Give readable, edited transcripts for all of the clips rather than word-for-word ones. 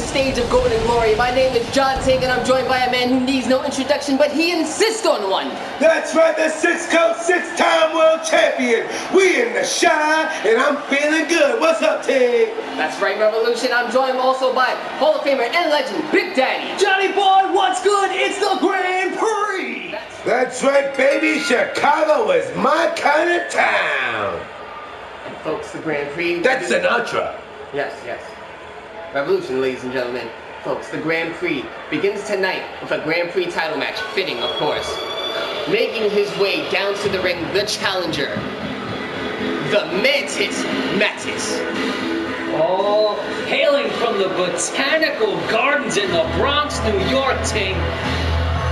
the stage of Golden Glory. My name is John Tig, and I'm joined by a man who needs no introduction, but he insists on one. That's right, the six-coat, six-time world champion. We in the Shire, and I'm feeling good. What's up, Tig? That's right, Revolution. I'm joined also by Hall of Famer and legend, Big Daddy. Johnny boy, what's good? It's the Grand Prix. That's right, baby. Chicago is my kind of town. And folks, the Grand Prix. That's Sinatra. Yes. Revolution, ladies and gentlemen. Folks, the Grand Prix begins tonight with a Grand Prix title match, fitting, of course. Making his way down to the ring, the challenger, the Mantis Mattis. Oh, hailing from the Botanical Gardens in the Bronx, New York, Ting.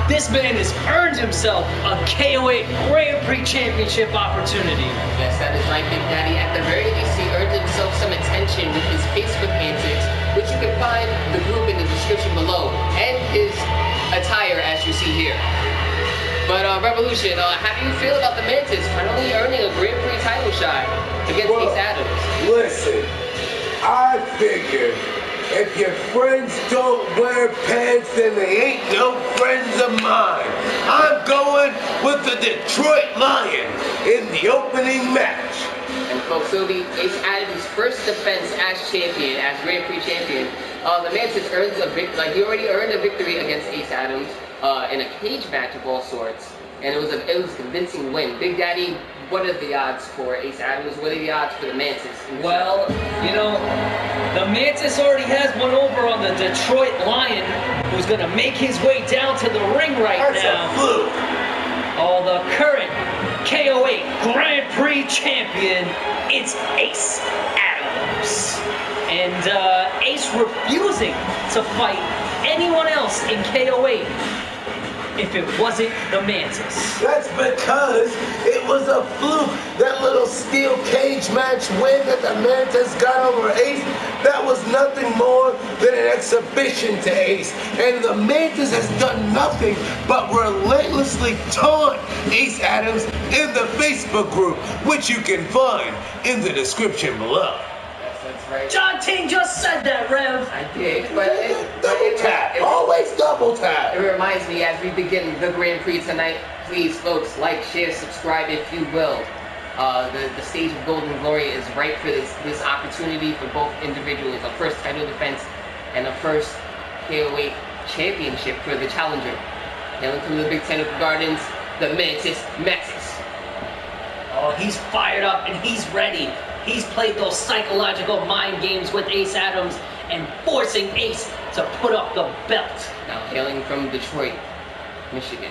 This man has earned himself a KO8 Grand Prix championship opportunity. Yes, that is right, Big Daddy. At the very least, he earned himself some attention with his Facebook antics, which you can find the group in the description below, and his attire as you see here. But Revolution, how do you feel about the Mantis finally earning a Grand Prix title shot against Ace Adams? Listen, I figure if your friends don't wear pants, then they ain't no friends of mine. I'm going with the Detroit Lion in the opening match. And folks, it'll be Ace Adams' first defense as champion, as Grand Prix champion. The Mantis earns a victory. He already earned a victory against Ace Adams in a cage match of all sorts, and it was a convincing win. Big Daddy, what are the odds for Ace Adams? What are the odds for the Mantis? Well, you know, the Mantis already has one over on the Detroit Lion, who's going to make his way down to the ring right now. That's a fluke. Oh, the current KO8 Grand Prix champion, it's Ace Adams. And Ace refusing to fight anyone else in KO8 if it wasn't the Mantis. That's because it was a fluke. That little steel cage match win that the Mantis got over Ace, that was nothing more than an exhibition to Ace. And the Mantis has done nothing but relentlessly taunt Ace Adams in the Facebook group, which you can find in the description below. That's right. John Ting just said that, Rev. I did, but Double tap. Always double tap. It reminds me, as we begin the Grand Prix tonight, please, folks, like, share, subscribe if you will. The stage of Golden Glory is right for this opportunity for both individuals, a first title defense and a first KO8 championship for the challenger. Hailing from the Botanical Gardens, the Mantis Mattis. Oh, he's fired up and he's ready. He's played those psychological mind games with Ace Adams and forcing Ace to put up the belt. Now, hailing from Detroit, Michigan,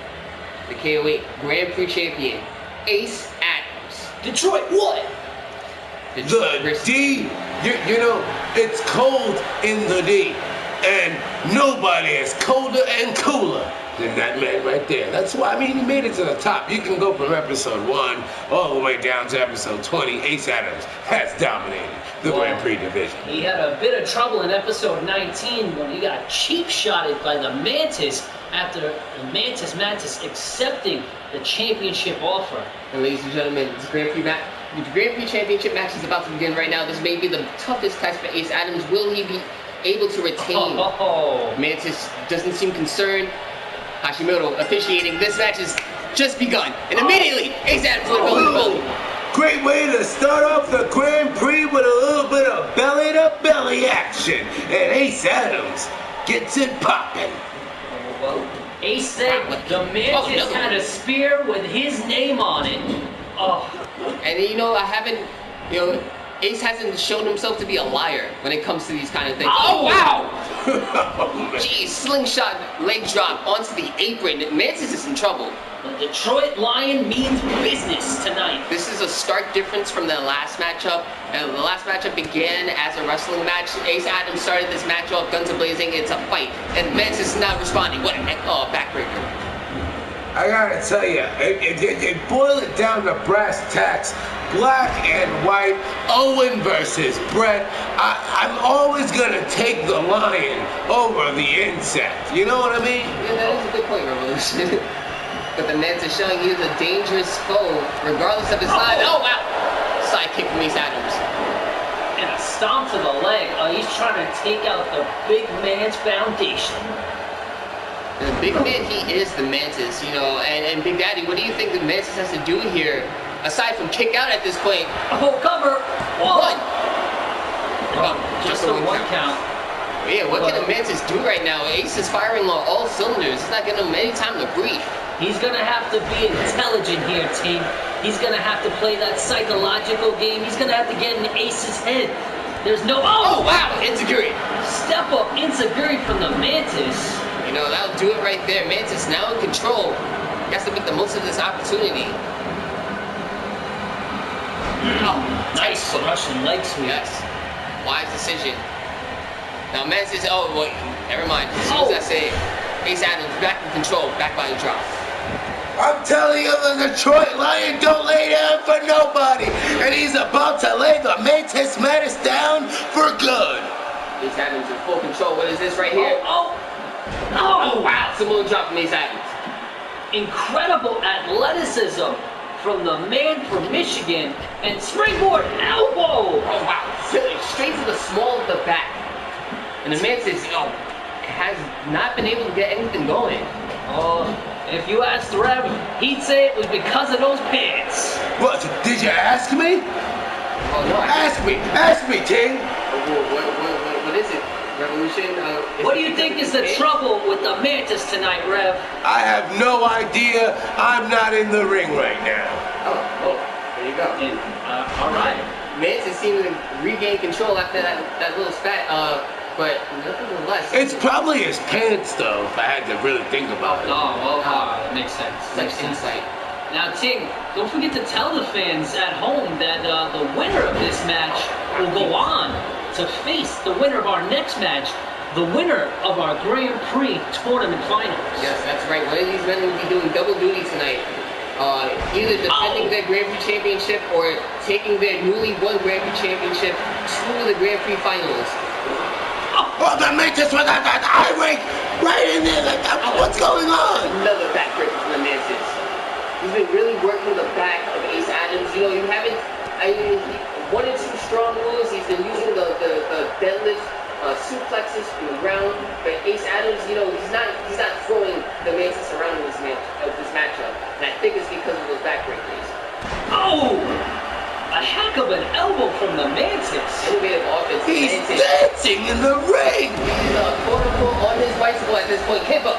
the KO8 Grand Prix champion, Ace Adams. Detroit what? The D, you know, it's cold in the D, and nobody is colder and cooler than that man right there. That's why, I mean, he made it to the top. You can go from episode 1 all the way down to episode 20. Ace Adams has dominated the Grand Prix division. He had a bit of trouble in episode 19 when he got cheap-shotted by the Mantis after the Mantis accepting the championship offer. And ladies and gentlemen, the Grand Prix championship match is about to begin right now. This may be the toughest test for Ace Adams. Will he be able to retain? Mantis doesn't seem concerned. Hashimoto officiating. This match has just begun, and immediately Ace Adams with a belly. Great way to start off the Grand Prix with a little bit of belly-to-belly action, and Ace Adams gets it popping. Ace said the Mantis had a spear with his name on it. And you know, Ace hasn't shown himself to be a liar when it comes to these kind of things. Oh, wow! Jeez, slingshot, leg drop onto the apron. Mantis is in trouble. The Detroit Lion means business tonight. This is a stark difference from the last matchup. And the last matchup began as a wrestling match. Ace Adams started this match off guns a-blazing. It's a fight. And Mantis is not responding. What a backbreaker. I gotta tell you, if you boil it down to brass tacks, black and white, Owen versus Brett, I'm always gonna take the Lion over the insect. You know what I mean? Yeah, that is a good point, Revolution. But the Mantis showing you the dangerous foe, regardless of his size. Oh, wow! Sidekick from Ace Adams. And And a stomp to the leg. He's trying to take out the big man's foundation. The big man, he is the Mantis, you know, and Big Daddy, what do you think the Mantis has to do here, aside from kick out at this point? Oh, cover! One! Oh, Just a one count. Yeah, what can the Mantis do right now? Ace is firing on all cylinders. It's not giving him any time to breathe. He's gonna have to be intelligent here, team. He's gonna have to play that psychological game. He's gonna have to get in Ace's head. There's no... Oh, wow! Enziguri! Step up Enziguri from the Mantis. You know, that'll do it right there. Mantis now in control. He has to make the most of this opportunity. Oh, nice Russian leg sweep. Yes. Wise decision. Now Mantis, oh, wait, never mind. As soon as I say Ace Adams back in control, back by the drop. I'm telling you, the Detroit Lion don't lay down for nobody. And he's about to lay the Mantis Madness down for good. Ace Adams in full control. What is this right here? Oh, wow. Samoan drop from Ace Adams. Incredible athleticism from the man from Michigan. And springboard elbow. Oh, wow. Straight to the small of the back. And the Mantis, has not been able to get anything going. If you asked Rev, he'd say it was because of those pants. What, did you ask me? Oh, no. Ask me, Ting. What is it? Revolution? What do you think is the trouble with the Mantis tonight, Rev? I have no idea. I'm not in the ring right now. Oh, there you go. All right. Mantis seemed to regain control after that little spat, but nevertheless. It's probably his pants, though, if I had to really think about it. That makes sense. Such insight. Now, Ting, don't forget to tell the fans at home that the winner of this match will go on to face the winner of our next match, the winner of our Grand Prix tournament finals. Yes, that's right. One of these men will be doing double duty tonight. Either defending their Grand Prix championship or taking their newly won Grand Prix championship to the Grand Prix finals. Oh, the Mantis with that eye rake right in there. What's going on? Another backbreaker from the Mantis. He's been really working the back of Ace Adams. You know, one or two strong moves. He's been using the deadlift, suplexes from the ground. But Ace Adams, you know, he's not throwing the Mantis around in this matchup. And I think it's because of those backbreakers. Oh! A heck of an elbow from the Mantis. Innovative offense. He's dancing in the ring. He's quote-unquote on his bicycle at this point. Hip-up.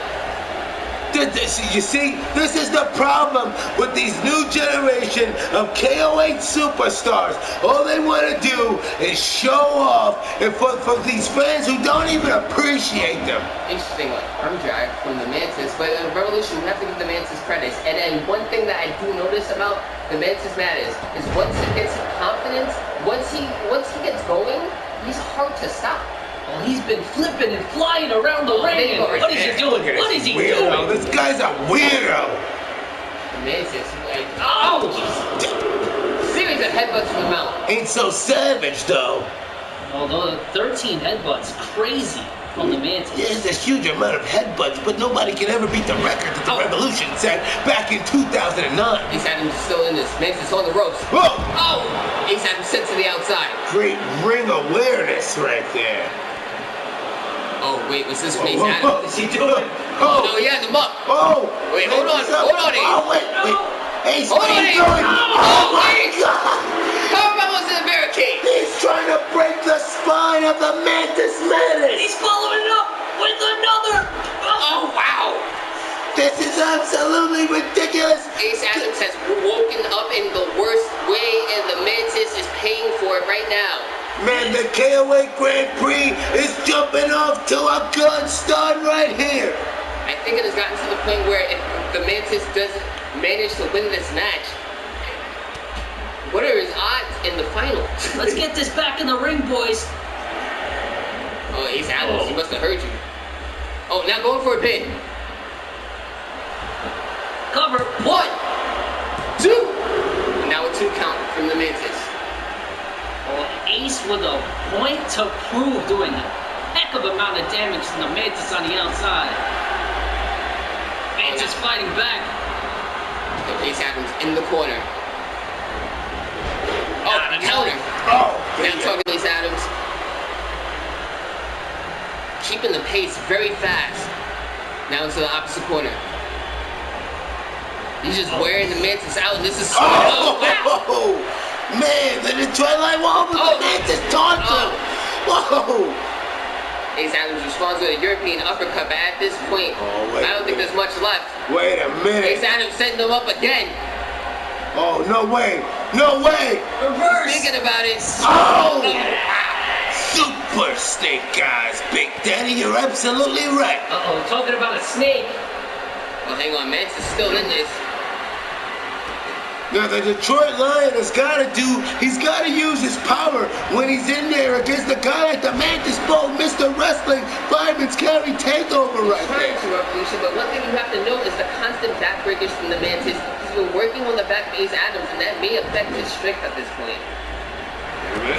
You see, this is the problem with these new generation of KO8 superstars. All they want to do is show off, and for these fans who don't even appreciate them. Interesting arm drag from the Mantis, but Revolution, we have to give the Mantis credits. And one thing that I do notice about the Mantis Madness is once he gets confidence, once he gets going, he's hard to stop. Well, he's been flipping and flying around the ring. What is he doing? What is he doing? This guy's a weirdo. Mantis, series of headbutts from the mount. Ain't so savage, though. Although 13 headbutts, crazy from the Mantis. Yeah, there's a huge amount of headbutts, but nobody can ever beat the record that the Revolution set back in 2009. Ace Adams is still in this. Mantis on the ropes. Whoa! Oh! Ace Adams sent to the outside. Great ring awareness right there. Oh, wait, what's this from Ace Adams? What is he doing? Oh, no, he has him up. Oh! Wait, hold on, Ace. Oh, wait. Ace, hold what are on, you Ace. doing? Oh, my God! Power bombs in the barricade. He's trying to break the spine of the Mantis Madness. He's following it up with another. Oh, wow. This is absolutely ridiculous. Ace Adams has woken up in the worst way, and the Mantis is paying for it right now. Man, the KO8 Grand Prix is jumping off to a good start right here. I think it has gotten to the point where if the Mantis doesn't manage to win this match, what are his odds in the finals? Let's get this back in the ring, boys. Oh, Ace Adams, he must have heard you. Oh, now going for a pin. Cover. 1, 2. And now a 2 count from the Mantis. Ace with a point to prove, doing a heck of amount of damage to the Mantis on the outside. Mantis fighting back. Ace Adams in the corner. Oh, the counter. Oh, now talking Ace Adams. keeping the pace very fast. Now into the opposite corner. He's just wearing the Mantis out. This is wow. Man, the Detroit Light Wall with the Mantis taunts him. Whoa. Ace Adams responds with a European uppercut, but at this point, I don't think there's much left. Wait a minute. Ace Adams setting him up again. Oh, no way. No way. Reverse. Thinking about it. Oh. Super snake eyes, Big Daddy. You're absolutely right. Uh-oh, talking about a snake. Well, hang on, Mantis is still in this. Now the Detroit Lion he's got to use his power when he's in there against the guy at the Mantis Bowl, Mr. Wrestling, Fireman's Carry takeover right there. Revolution, but one thing you have to note is the constant backbreakers from the Mantis. He's been working on the back of Ace Adams, and that may affect his strength at this point.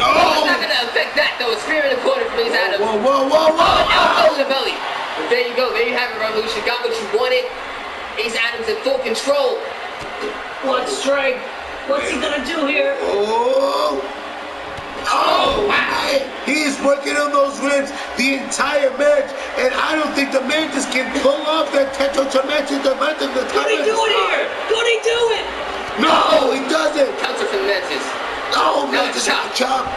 Oh! It's not going to affect that, though. It's spear in the corner from Ace Adams. Whoa. Now in the belly. But there you go. There you have it, Revolution. Got what you wanted. Ace Adams in full control. What strike? What's he gonna do here? Oh, wow. He is working on those ribs the entire match, and I don't think the Mantis can pull off that tetradimensional dimension. Could he do it here? Could he do it? No, he doesn't. Counter from Mantis. Oh, Mantis chop.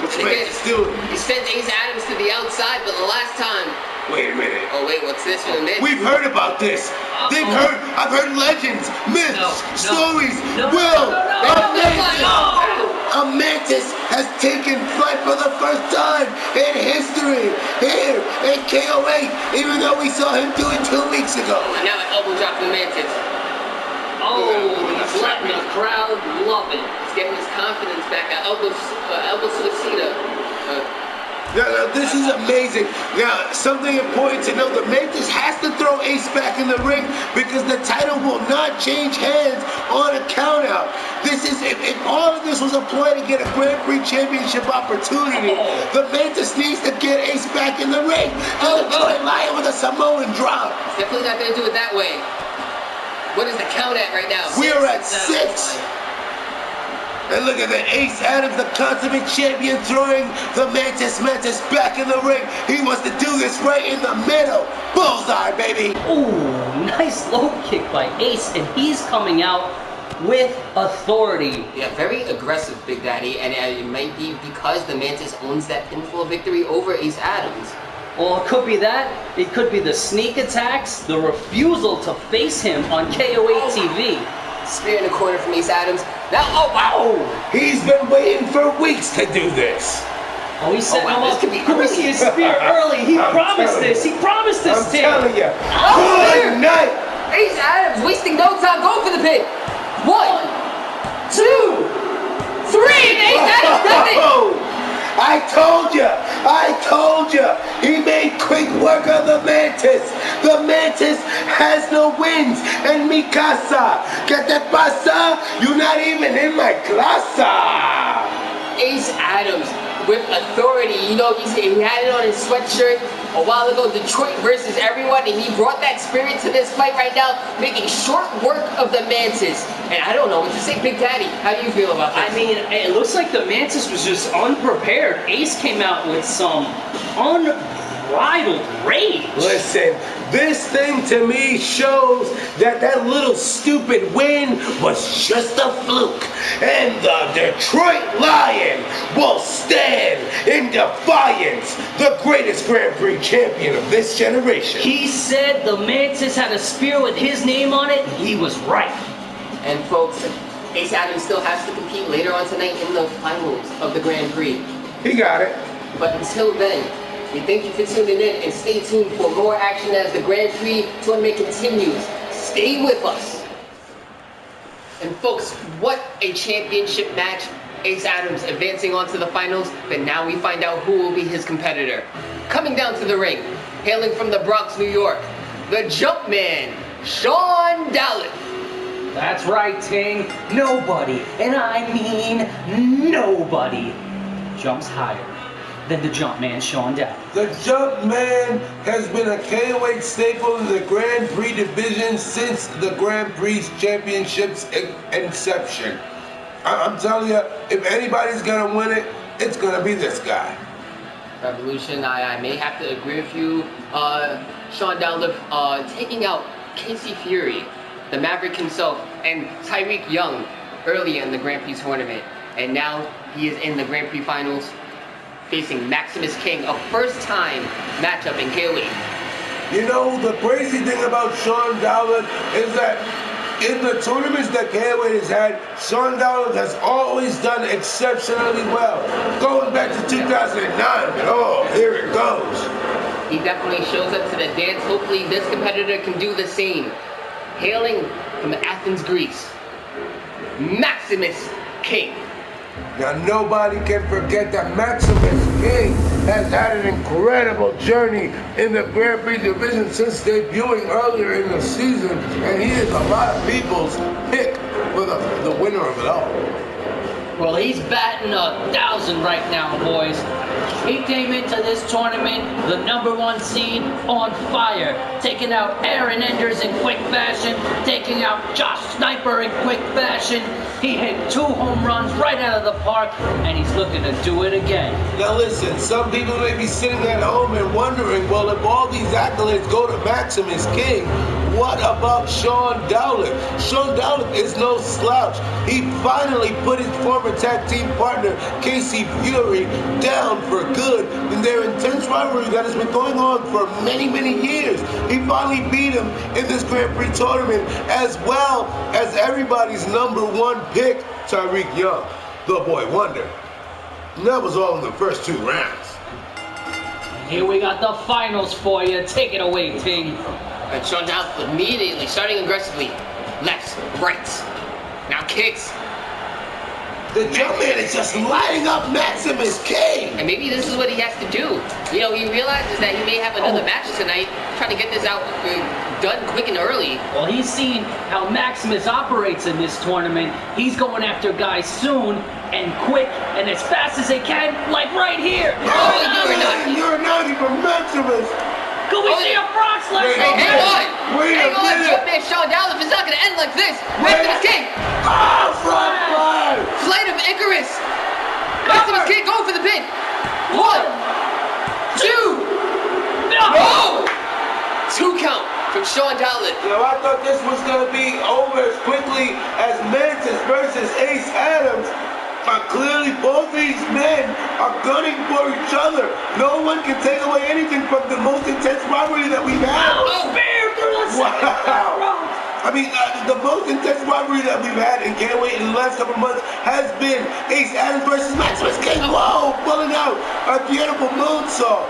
What's Mantis doing? He sent Ace Adams to the outside, but the last time. Wait a minute. Oh wait, what's this from the Mantis? We've heard about this. I've heard legends, myths, stories. A Mantis has taken flight for the first time in history here in KO8, even though we saw him do it 2 weeks ago. And now an elbow drop from Mantis. He's letting the crowd love it. He's getting his confidence back. Elbow suicida. Now, this is amazing. Now, something important to note, the Mantis has to throw Ace back in the ring because the title will not change hands on a countout. If all of this was a play to get a Grand Prix championship opportunity, the Mantis needs to get Ace back in the ring. The Detroit Lion with a Samoan drop. Definitely not going to do it that way. What is the count at right now? We are at 6. And look at that, Ace Adams, the consummate champion, throwing the Mantis back in the ring. He wants to do this right in the middle. Bullseye, baby. Ooh, nice low kick by Ace, and he's coming out with authority. Yeah, very aggressive, Big Daddy, and it might be because the Mantis owns that pinfall victory over Ace Adams. Well, it could be that. It could be the sneak attacks, the refusal to face him on KO8 TV. Spear in the corner from Ace Adams. Now, oh wow! He's been waiting for weeks to do this. Oh, he's setting him this up. could be Could we see his spear early? He promised this. He promised this. I'm telling you. Good night. Ace Adams wasting no time. Go for the pin. 1, 2, 3. Ace Adams does it. I told you. He made quick work of the Mantis. The Mantis has no wins. And mi casa. ¿Qué te pasa? You're not even in my clasa. Ace Adams with authority. You know, he had it on his sweatshirt a while ago. Detroit versus everyone, and he brought that spirit to this fight right now, making short work of the Mantis. And I don't know what to say, Big Daddy. How do you feel about this? I mean, it looks like the Mantis was just unprepared. Ace came out with some unbridled rage. Listen, this thing to me shows that little stupid win was just a fluke. And the Detroit Lion will stand in defiance, the greatest Grand Prix champion of this generation. He said the Mantis had a spear with his name on it. He was right. And folks, Ace Adams still has to compete later on tonight in the finals of the Grand Prix. He got it. But until then, we thank you for tuning in and stay tuned for more action as the Grand Prix tournament continues. Stay with us. And folks, what a championship match. Ace Adams advancing on to the finals, but now we find out who will be his competitor. Coming down to the ring, hailing from the Bronx, New York, the Jumpman, Sean Dallin. That's right, Ting. Nobody, and I mean nobody, jumps higher than the Jumpman Sean Dallin. The Jumpman has been a KO8 staple in the Grand Prix division since the Grand Prix Championship's inception. I'm telling you, if anybody's gonna win it, it's gonna be this guy. Revolution, I may have to agree with you. Sean Downliff taking out Casey Fury, the Maverick himself, and Tyreek Young early in the Grand Prix tournament. And now he is in the Grand Prix finals facing Maximus King, a first-time matchup in KO8. You know, the crazy thing about Sean Downliff is that in the tournaments that KO8 has had, Sean Downliff has always done exceptionally well. Going back to 2009, but oh, here it goes. He definitely shows up to the dance. Hopefully this competitor can do the same. Hailing from Athens, Greece, Maximus King. Now, nobody can forget that Maximus King has had an incredible journey in the Grand Prix division since debuting earlier in the season, and he is a lot of people's pick for the winner of it all. Well, he's batting 1,000 right now, boys. He came into this tournament the #1 seed on fire, taking out Aaron Enders in quick fashion, taking out Josh Sniper in quick fashion. He hit 2 home runs right out of the park, and he's looking to do it again. Now listen, some people may be sitting at home and wondering, well, if all these accolades go to Maximus King, what about Sean Downliff? Sean Downliff is no slouch. He finally put his former tag team partner, Casey Fury, down for good in their intense rivalry that has been going on for many, many years. He finally beat him in this Grand Prix tournament, as well as everybody's #1 pick, Tyreek Young, the boy wonder. And that was all in the first 2 rounds. Here we got the finals for you. Take it away, Ting. And Sean Downliff immediately starting aggressively. Lefts, rights, now kicks. The jump man is just lighting up Maximus King. And maybe this is what he has to do. You know, he realizes that he may have another match tonight, trying to get this out done quick and early. Well, he's seen how Maximus operates in this tournament. He's going after guys soon and quick and as fast as they can, like right here. You're naughty for Maximus. Can we see a frog splash? Hey, hang on! Wait a Hang on, minute. Jumpman Sean Downliff is not going to end like this! Maximus King! Oh, front fly! Flight of Icarus! Maximus King going for the pin! 1, 2, no! 2 count from Sean Downliff. Now, I thought this was going to be over as quickly as Mantis versus Ace Adams. But clearly both these men are gunning for each other. No one can take away anything from the most intense rivalry that we've had. Wow. I mean, the most intense rivalry that we've had in KO8 in the last couple of months has been Ace Adams versus Maximus King. Whoa, pulling out a beautiful moonsault.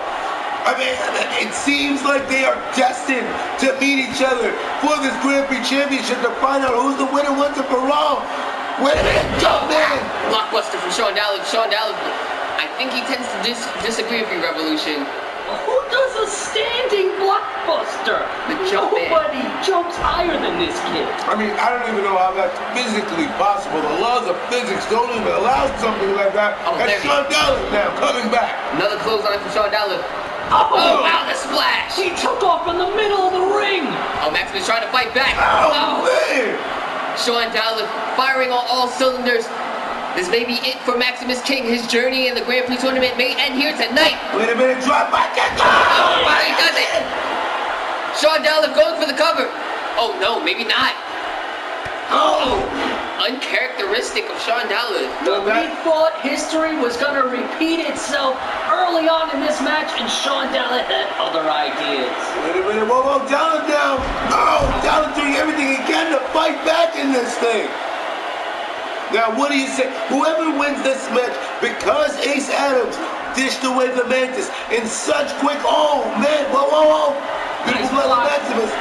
I mean, it seems like they are destined to meet each other for this Grand Prix Championship to find out who's the winner once and for all. Wait a minute, jump man! Blockbuster from Sean Downliff. Sean Downliff, I think he tends to disagree with you, Revolution. Who does a standing blockbuster? The jump man. Nobody jumps higher than this kid. I mean, I don't even know how that's physically possible. The laws of physics don't even allow something like that. Oh, and Sean Downliff now coming back. Another clothesline from Sean Downliff. Oh, wow, the splash! He took off in the middle of the ring. Oh, Maximus trying to fight back. Oh, man! Sean Downliff firing on all cylinders. This may be it for Maximus King. His journey in the Grand Prix tournament may end here tonight. Wait a minute, drop back and go! Oh, he does it! Sean Downliff going for the cover. Oh no, maybe not. Oh, uncharacteristic of Sean Downliff. We thought history was going to repeat itself early on in this match, and Sean Downliff had other ideas. Wait a minute, whoa, Downliff down! Oh, Downliff doing everything he can to fight back in this thing. Now, what do you say? Whoever wins this match, because Ace Adams dished away the Mantis in such quick, oh man, whoa. Beautiful nice level Maximus.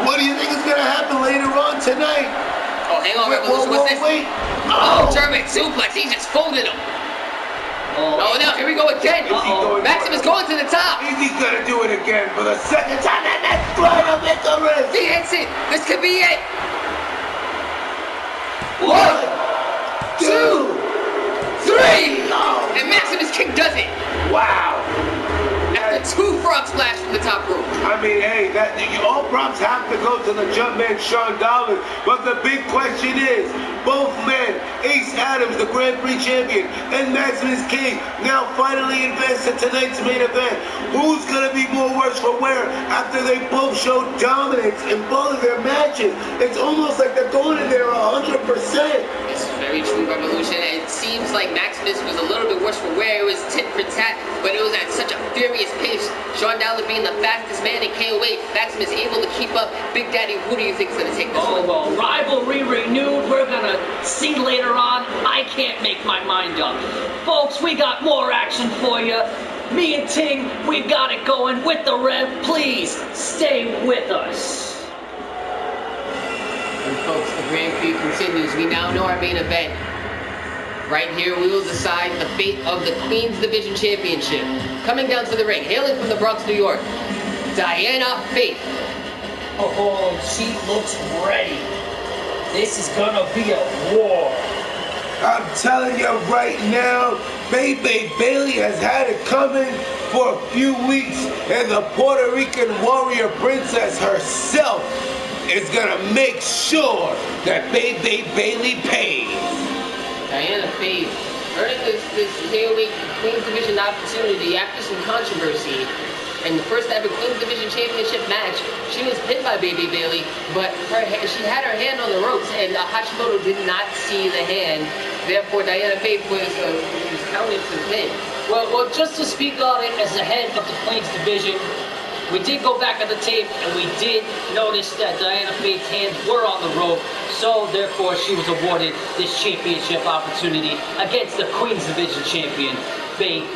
What do you think is going to happen later on tonight? Oh, hang on, Revolution, what's this? Wait. Oh, German suplex, he just folded him. Oh, no, here we go again. Maximus going to the top. Is he going to do it again for the second time? And that's Flight of Icarus. He hits it. This could be it. 1, 2, 3. And Maximus King does it. Wow. After 2 frog splash from the top rope. I mean, hey, all props have to go to the Jumpman Sean Dollars. But the big question is, both men, Ace Adams, the Grand Prix champion, and Maximus King, now finally advance to tonight's main event. Who's gonna be more worse for wear after they both showed dominance in both of their matches? It's almost like they're going in there 100%. It's very true, Revolution. It seems like Maximus was a little bit worse for wear. It was tit for tat, but it was at such a furious pace. Sean Dollar being the fastest man in KO8, Maximus able to keep up. Big Daddy, who do you think is going to take this one? Well, rivalry renewed. We're going to see later on. I can't make my mind up. Folks, we got more action for you. Me and Ting, we've got it going with the Rev. Please stay with us. And folks, the Grand Prix continues. We now know our main event. Right here, we will decide the fate of the Queen's Division Championship. Coming down to the ring, hailing from the Bronx, New York, Diana Faith. Oh, she looks ready. This is gonna be a war. I'm telling you right now, Baby Bailey has had it coming for a few weeks, and the Puerto Rican warrior princess herself is gonna make sure that Baby Bailey pays. Diana Faith earning this KO8 Queen's Division opportunity after some controversy. In the first ever Queen's Division Championship match, she was pinned by Baby Bailey, but she had her hand on the ropes, and Hashimoto did not see the hand. Therefore, Diana Faith was counted for the pin. Well, just to speak on it as the head of the Queen's Division, we did go back on the tape, and we did notice that Diana Faith's hands were on the rope, so therefore she was awarded this championship opportunity against the Queen's Division champion, Baby.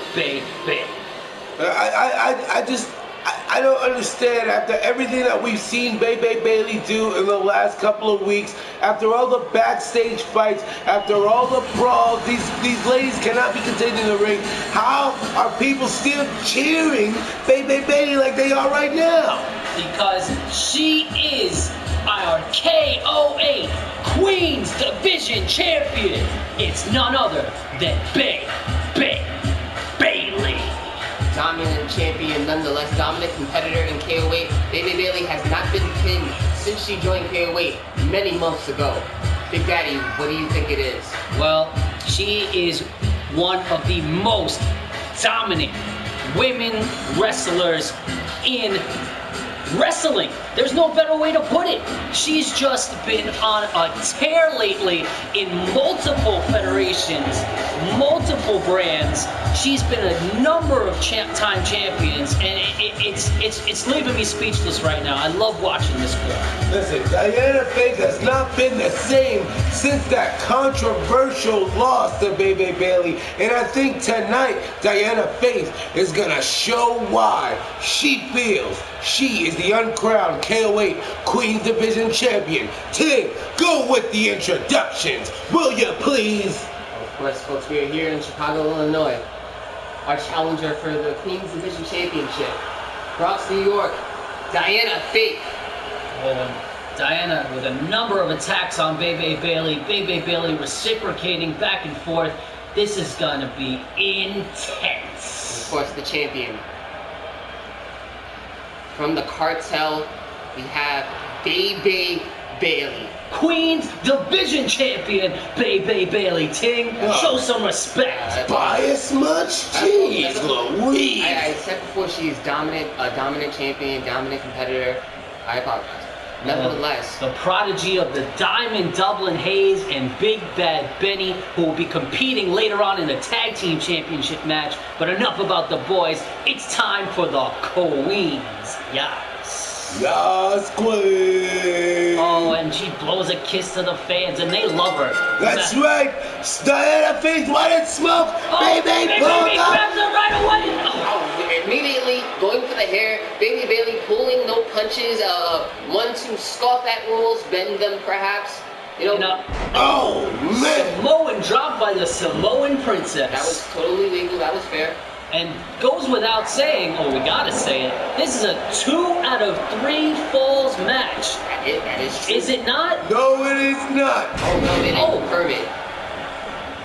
I don't understand, after everything that we've seen Baby Bailey do in the last couple of weeks, after all the backstage fights, after all the brawls, these ladies cannot be contained in the ring. How are people still cheering Baby Bailey like they are right now? Because she is our KO8 Queen's Division champion. It's none other than Baby Bailey. Dominant champion, nonetheless dominant competitor in KO8. Baby Bailey has not been pinned since she joined KO8 many months ago. Big Daddy, what do you think it is? Well, she is one of the most dominant women wrestlers in wrestling. There's no better way to put it. She's just been on a tear lately in multiple federations, multiple brands. She's been a number of time champions, and it's leaving me speechless right now. I love watching this girl. Listen, Diana Faith has not been the same since that controversial loss to Baby Bailey, and I think tonight Diana Faith is gonna show why she feels she is the uncrowned KO8 Queen's Division champion. Tim, go with the introductions, will you please? Of course, folks, we are here in Chicago, Illinois. Our challenger for the Queen's Division Championship, Bronx, New York, Diana Faith. Diana with a number of attacks on Baby Bailey. Baby Bailey reciprocating back and forth. This is gonna be intense. Of course, the champion. From the cartel, we have Baby Bailey. Queen's Division champion, Baby Bailey. Ting, show some respect. Bias much? Jeez Louise. I said before she is dominant, a dominant champion, dominant competitor. I apologize. Nevertheless, the prodigy of the Diamond Dublin Hayes and Big Bad Benny, who will be competing later on in the Tag Team Championship match. But enough about the boys. It's time for the Queens. Yes. Yes, Queen. Oh, and she blows a kiss to the fans, and they love her. That's right. Diana Faith wanted smoke. Baby, pull up. Grabs her right away. immediately going for the hair. Baby Bailey pulling no punches. One to scoff at rules, bend them perhaps. Oh man! Samoan dropped by the Samoan princess. That was totally legal. That was fair. And goes without saying, we gotta say it, this is a 2 out of 3 falls match. That is true. Is it not? No, it is not. Oh, no, they didn't confirm it.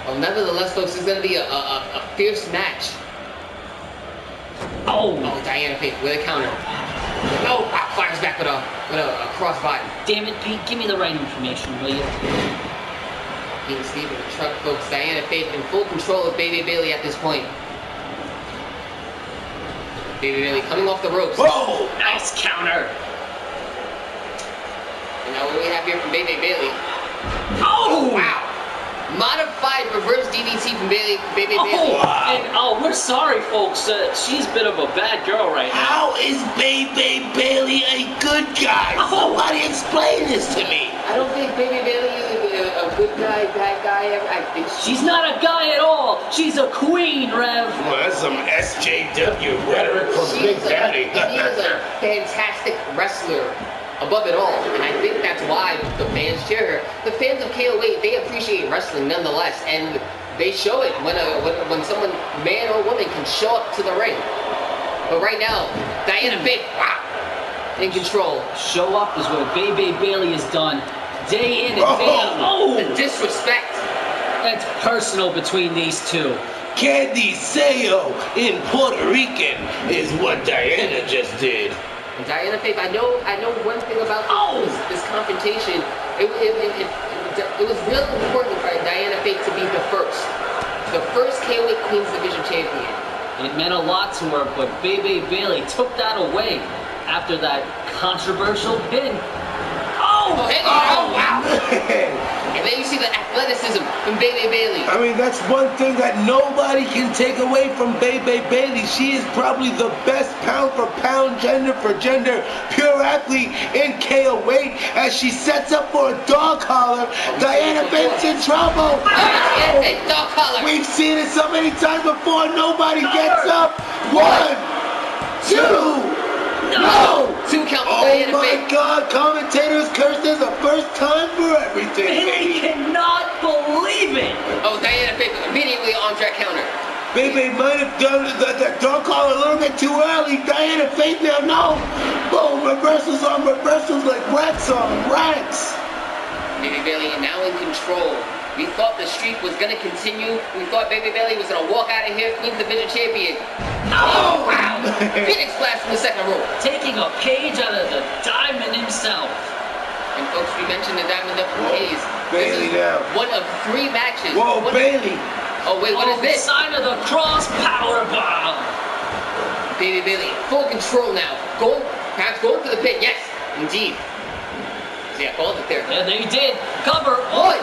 Well, nevertheless, folks, it's going to be a fierce match. Oh, Oh, Diana Faith with a counter. No, fires back with a crossbody. damn it, Pete, give me the right information, will you? Being Steve in the truck, folks. Diana Faith in full control of Baby Bailey at this point. Baby Bailey coming off the ropes. Oh! Nice counter. And now what we have here from Baby Bailey. Oh! Wow. Modified reverse DDT from Baby Bailey. Oh, and we're sorry, folks. She's a bit of a bad girl right now. How is Baby Bailey a good guy? Oh. Somebody explain this to me. I don't think Baby Bailey is a good guy, bad guy. I think She's not a guy at all. She's a queen, Rev. Well, that's some SJW rhetoric from Big Daddy. He is a fantastic wrestler above it all, and I think that's why the fans cheer her. The fans of KO8, they appreciate wrestling nonetheless, and they show it when someone, man or woman, can show up to the ring. But right now, Diana Faith, wow, in control. Show up is what Baby Bailey has done day in and day out. Oh, The disrespect. that's personal between these two. Candy Sayo in Puerto Rican is what Diana just did. And Diana Faith, I know one thing about this confrontation. It was real important for Diana Faith to be the first KO8 Queens Division champion. It meant a lot to her, but Baby Bailey took that away after that controversial pin. Oh! Oh, wow! And then you see the athleticism from Baby Bailey. I mean, that's one thing that nobody can take away from Baby Bailey. She is probably the best pound for pound, gender for gender, pure athlete in KO8 as she sets up for a dog collar. Diana Faith's in trouble. Hey, dog collar. We've seen it so many times before. Nobody gets up. 1, 2. No! 2 count for Oh Diana my Faith. God! Commentators cursed as a first time for everything. They cannot believe it. Oh, Diana Faith immediately on track counter. Baby might have done the dog collar a little bit too early. Diana Faith now, no! Boom, reversals on reversals like rats on rats. Baby Bailey now in control. We thought the streak was going to continue. We thought Baby Bailey was going to walk out of here Queen's Division champion. Oh, wow! Phoenix Splash from the second rope. Taking a page out of the Diamond himself. And folks, we mentioned the Diamond WKs. Bailey now. One of 3 matches. Whoa, Bailey. Oh, wait, what is this? Sign of the cross power bomb. Baby Bailey in full control now. Perhaps going for the pin. Yes, indeed. Yeah, called it there. And they did. Cover. 1,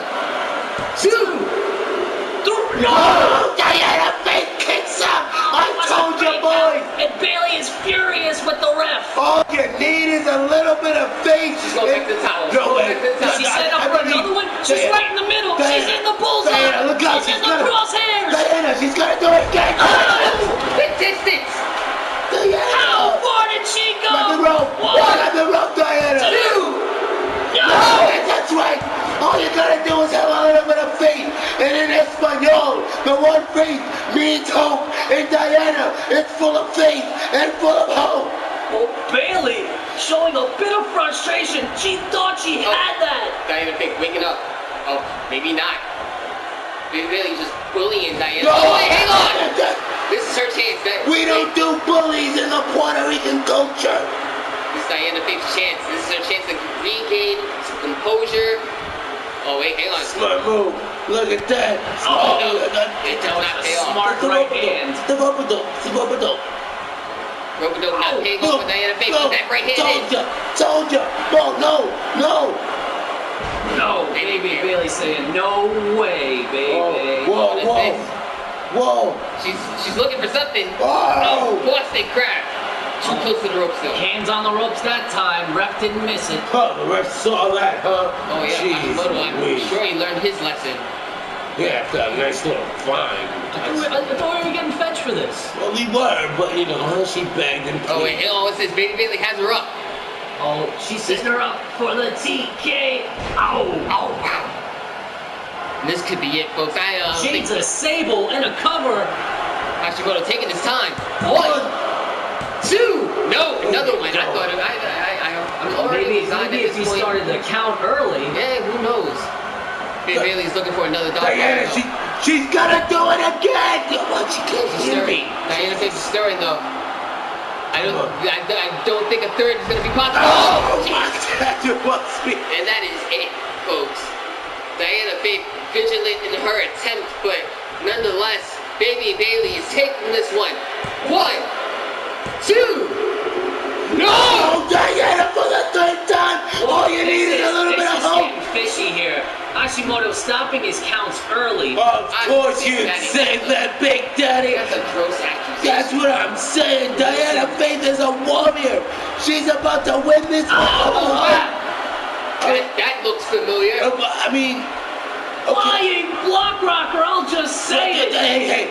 2, 3. No! Diana Faith kicks up! I told you, boys! And Bailey is furious with the ref. All you need is a little bit of faith. She's going back to the towel. No way. She set up for another one. She's right in the middle. She's in the bullseye. Diana, look out. She's in the crosshairs. Diana, she's gonna do it again. The distance. Diana! How far did she go? Grab the rope! Grab the rope, Diana! 2. No, that's right! All you gotta do is have a little bit of faith. And in Espanol, the word faith means hope. And Diana is full of faith and full of hope. Well, Bailey showing a bit of frustration. She thought she had that. Diana Faith waking up. Oh, maybe not. Baby Bailey's just bullying Diana. No. Oh, wait, hang on! This is her chance. We don't do bullies in the Puerto Rican culture. This is Diana Faith's chance. This is her chance to regain some composure. Oh, wait, hang on. Smart move. Look at that. Oh, no. It does not pay off. Smart right hand. The rope-a-dope. Rope-a-dope not paying off for Diana Faith. With that right hand in. Told ya. No. No, Baby Bailey saying no way, baby. Whoa. She's looking for something. Whoa. Oh, Boston crab. Too close to the ropes, though. Hands on the ropes that time. Ref didn't miss it. Huh, the ref saw that, huh? Oh, yeah. Jeez, I'm Louise. sure he learned his lesson. Yeah, after a nice little fine. I thought we were getting fetched for this. Well, we were, but you know, she begged and Oh, wait. It says Baby Bailey has her up. Oh, she's setting her up for the TK. Oh, wow. This could be it, folks. Shades of Sable and a cover. Hashimoto taking his time. 1, 2. No, another one. I thought I'm already Maybe designed at if this he point. started the count early. Yeah, who knows? Baby Bailey's looking for another dog. Diana, she's gonna do it again! What, she can't She's hear stirring. me. Diana Faith is stirring, though. I don't think a third is going to be possible. Oh, Jeez. that must be. And that is it, folks. Diana Faith vigilant in her attempt, but nonetheless, Baby Bailey is taking this one. 1, 2, no! Oh, Diana for the third time. All you need is a little bit of hope. This is getting fishy here. Hashimoto stopping his counts early. Of course you'd say that, Big Daddy. That's a gross accusation. That's what I'm saying. Diana Faith is a warrior. She's about to win this. That looks familiar. I mean, Flying block rocker, I'll just say it. Hey,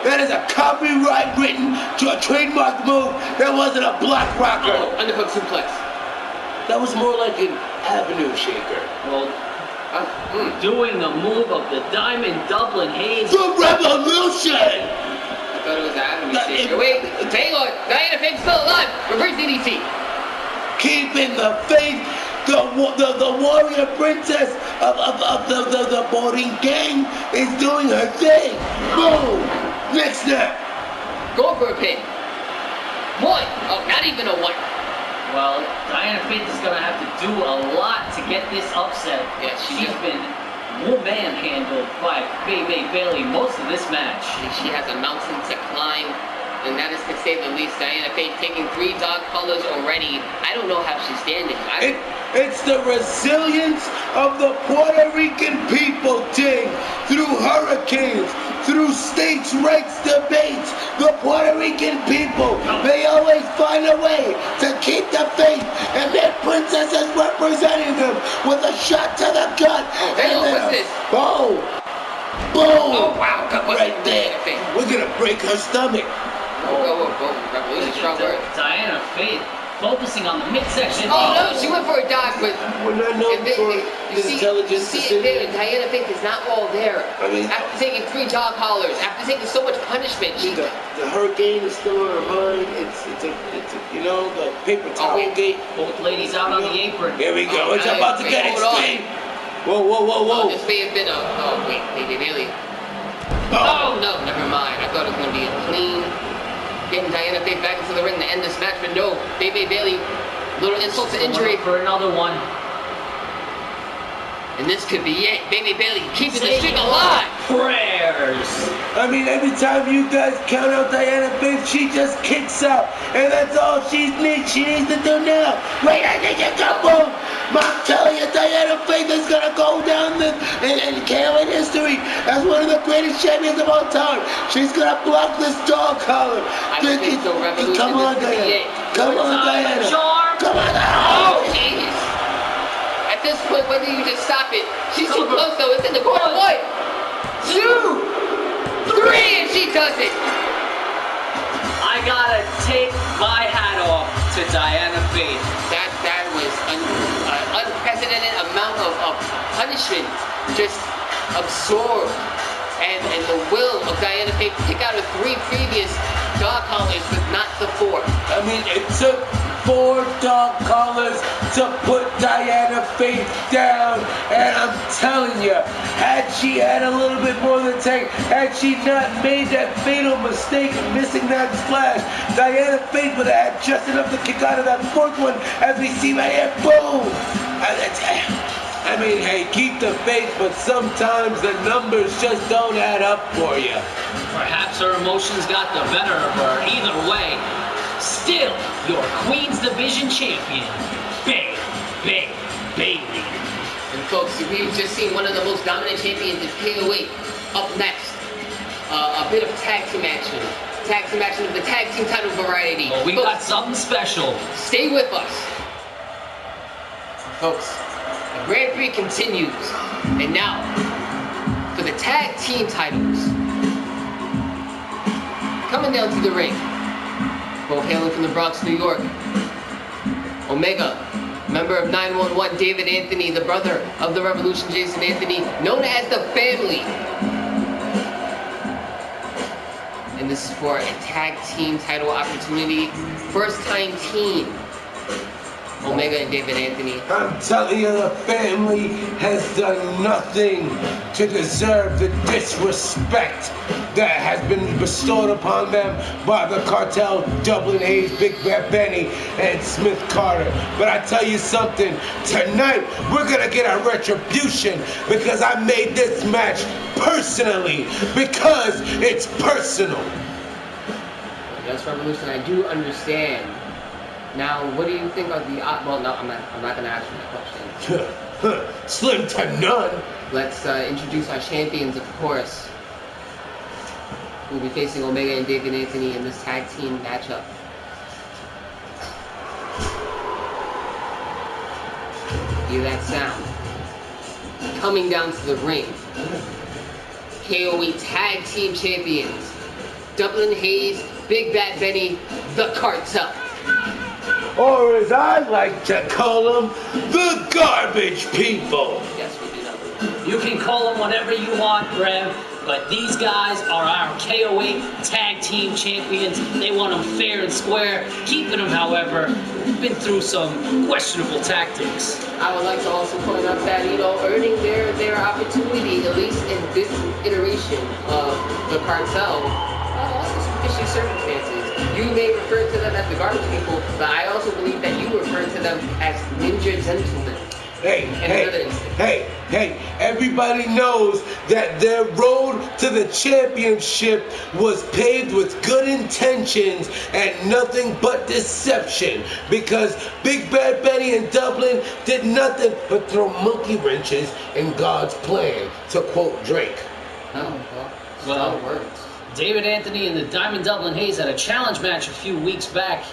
that is a copyright written to a trademark move. That wasn't a block rocker. Oh, underhook suplex. That was more like an avenue shaker. Well, doing the move of the Diamond Dublin Hayes. The revolution! I thought it was an avenue shaker. Wait, hang on. Diana Faith's still alive. Reverse DDT. Keeping the faith. The warrior princess of the boarding gang is doing her thing. Boom! Next snap. Go for a pin. 1. Oh, not even a 1. Well, Diana Faith is going to have to do a lot to get this upset. Yeah, she's been manhandled by Baby Bailey most of this match. She has a mountain to climb, and that is to say the least. Diana Faith taking 3 dog colors already. I don't know how she's standing. It's the resilience of the Puerto Rican people, Ting. Through hurricanes, through states' rights debates, the Puerto Rican people, they always find a way to keep the faith, and their princess is representing them with a shot to the gut. Hang on, what's this? Boom! Boom! Oh, wow. Right there. We're gonna break her stomach. Oh, Revolution, strong word. Diana Faith focusing on the midsection. Oh, no, she went for a dive, but We're not known for you see intelligence it there. decision. Diana Faith is not all there. I mean, after taking 3 dog collars, after taking so much punishment, the hurricane is still on her mind. It's a the paper towel gate. Both ladies out on the apron. Here we go. It's about to get extreme. Whoa. Oh, this may have been wait, Baby Bailey. Oh, no, never mind. I thought it was going to be a clean. Getting Diana Faith back into the ring to end this match, but no, Baby Bailey, little insult to injury. For another one. And this could be it. Baby Bailey keeping the streak alive. Prayers. I mean, every time you guys count out Diana Faith, she just kicks out. And that's all she needs to do now. Wait, I think you got boom. I'm telling you, Diana Faith is going to go down in KO8 history as one of the greatest champions of all time. She's going to block this dog collar. Come on, Diana. Come on, Diana. Come on, Oh, jeez. At this point, whether you just stop it, she's too close though. It's in the corner. 1, 2, 3, and she does it. I gotta take my hat off to Diana Faith. That was an unprecedented amount of punishment just absorbed, and the will of Diana Faith to pick out of 3 previous dog collars, but not the 4. I mean, it took 4 dog collars to put Diana Faith down, and I'm telling you, had she had a little bit more than tank, had she not made that fatal mistake of missing that splash, Diana Faith would have had just enough to kick out of that 4th one, as we see right here. Boom! I mean, hey, keep the faith, but sometimes the numbers just don't add up for you. Perhaps her emotions got the better of her. Either way, still your Queen's Division champion, Bailey. And folks, we've just seen one of the most dominant champions in KO8. Up next, a bit of tag team action. Tag team action of the tag team title variety. Well, we got something special. Stay with us. Folks, the Grand Prix continues. And now, for the tag team titles. Coming down to the ring. Both hailing from the Bronx, New York. Omega, member of 911, David Anthony, the brother of the Revolution, Jason Anthony, known as the Family. And this is for a tag team title opportunity. First time team. Omega and David Anthony. I'm telling you, the family has done nothing to deserve the disrespect that has been bestowed upon them by the cartel, Dublin Hayes, Big Bad Benny, and Smith Carter. But I tell you something, tonight we're gonna get our retribution because I made this match personally, because it's personal. Yes, Revolution, I do understand. Now, what do you think of the... well, no, I'm not going to ask you that question. Slim to none. Let's introduce our champions, of course. We'll be facing Omega and David Anthony in this tag team matchup. Hear that sound. Coming down to the ring. KO8 Tag Team Champions. Dublin Hayes, Big Bad Benny, The Cartel. Or as I like to call them, the garbage people. Yes, we do know. You can call them whatever you want, Rev, but these guys are our KO8 Tag Team Champions. They want them fair and square. Keeping them, however, been through some questionable tactics. I would like to also point out that, earning their opportunity, at least in this iteration of the cartel, under suspicious circumstances. You may refer to them as the garbage people, but I also believe that you refer to them as ninja gentlemen. Hey, everybody knows that their road to the championship was paved with good intentions and nothing but deception, because Big Bad Benny and Dublin did nothing but throw monkey wrenches in God's plan, to quote Drake. Well, words. David Anthony and the Diamond Dublin Hayes had a challenge match a few weeks back,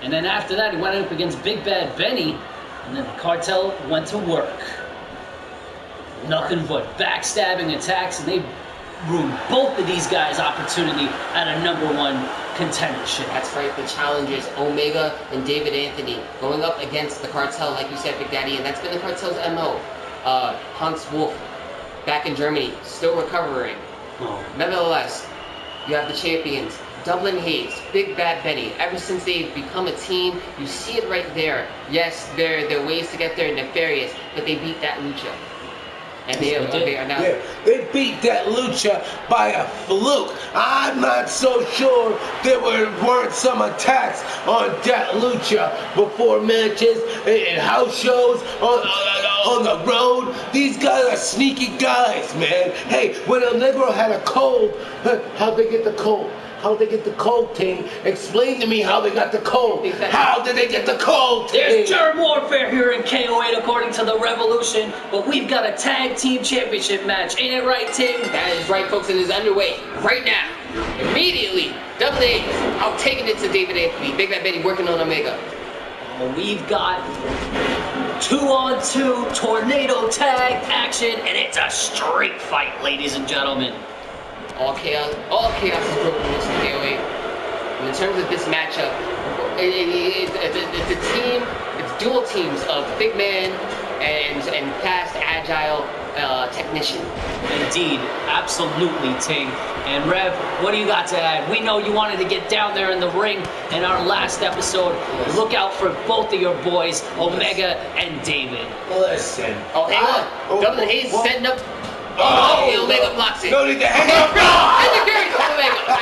and then after that he went up against Big Bad Benny, and then the cartel went to work. Nothing but backstabbing attacks, and they ruined both of these guys' opportunity at a #1 contendership. That's right, the challengers, Omega and David Anthony, going up against the cartel, like you said, Big Daddy, and that's been the cartel's MO. Hans Wolf, back in Germany, still recovering. Oh. Nevertheless, you have the champions, Dublin Hayes, Big Bad Benny. Ever since they've become a team, you see it right there. Yes, there are ways to get there, nefarious, but they beat that lucha. And they are now... Yeah, they beat that lucha by a fluke. I'm not so sure there weren't some attacks on that lucha before matches and house shows on the road. These guys are sneaky guys, man. Hey, when El Negro had a cold, how'd they get the cold? How'd they get the cold, Ting? Explain to me how they got the cold. Exactly. How did they get the cold, Ting? There's germ warfare here in KO8 according to the Revolution, but we've got a tag team championship match. Ain't it right, Tim? That is right, folks. It is underway right now. Immediately, Dublin Hayes out taking it to David Anthony. Big Bad Benny working on Omega. We've got 2-on-2 tornado tag action, and it's a street fight, ladies and gentlemen. All chaos is broken loose in KO8. In terms of this matchup, it's a team, it's dual teams of big man and fast, agile technician. Indeed, absolutely, Ting. And Rev, what do you got to add? We know you wanted to get down there in the ring in our last episode. Yes. Look out for both of your boys, Omega and David. Listen. Oh, hang on. Dublin Hayes is setting up. Oh, the Omega blocks it. No need to hang up. Omega.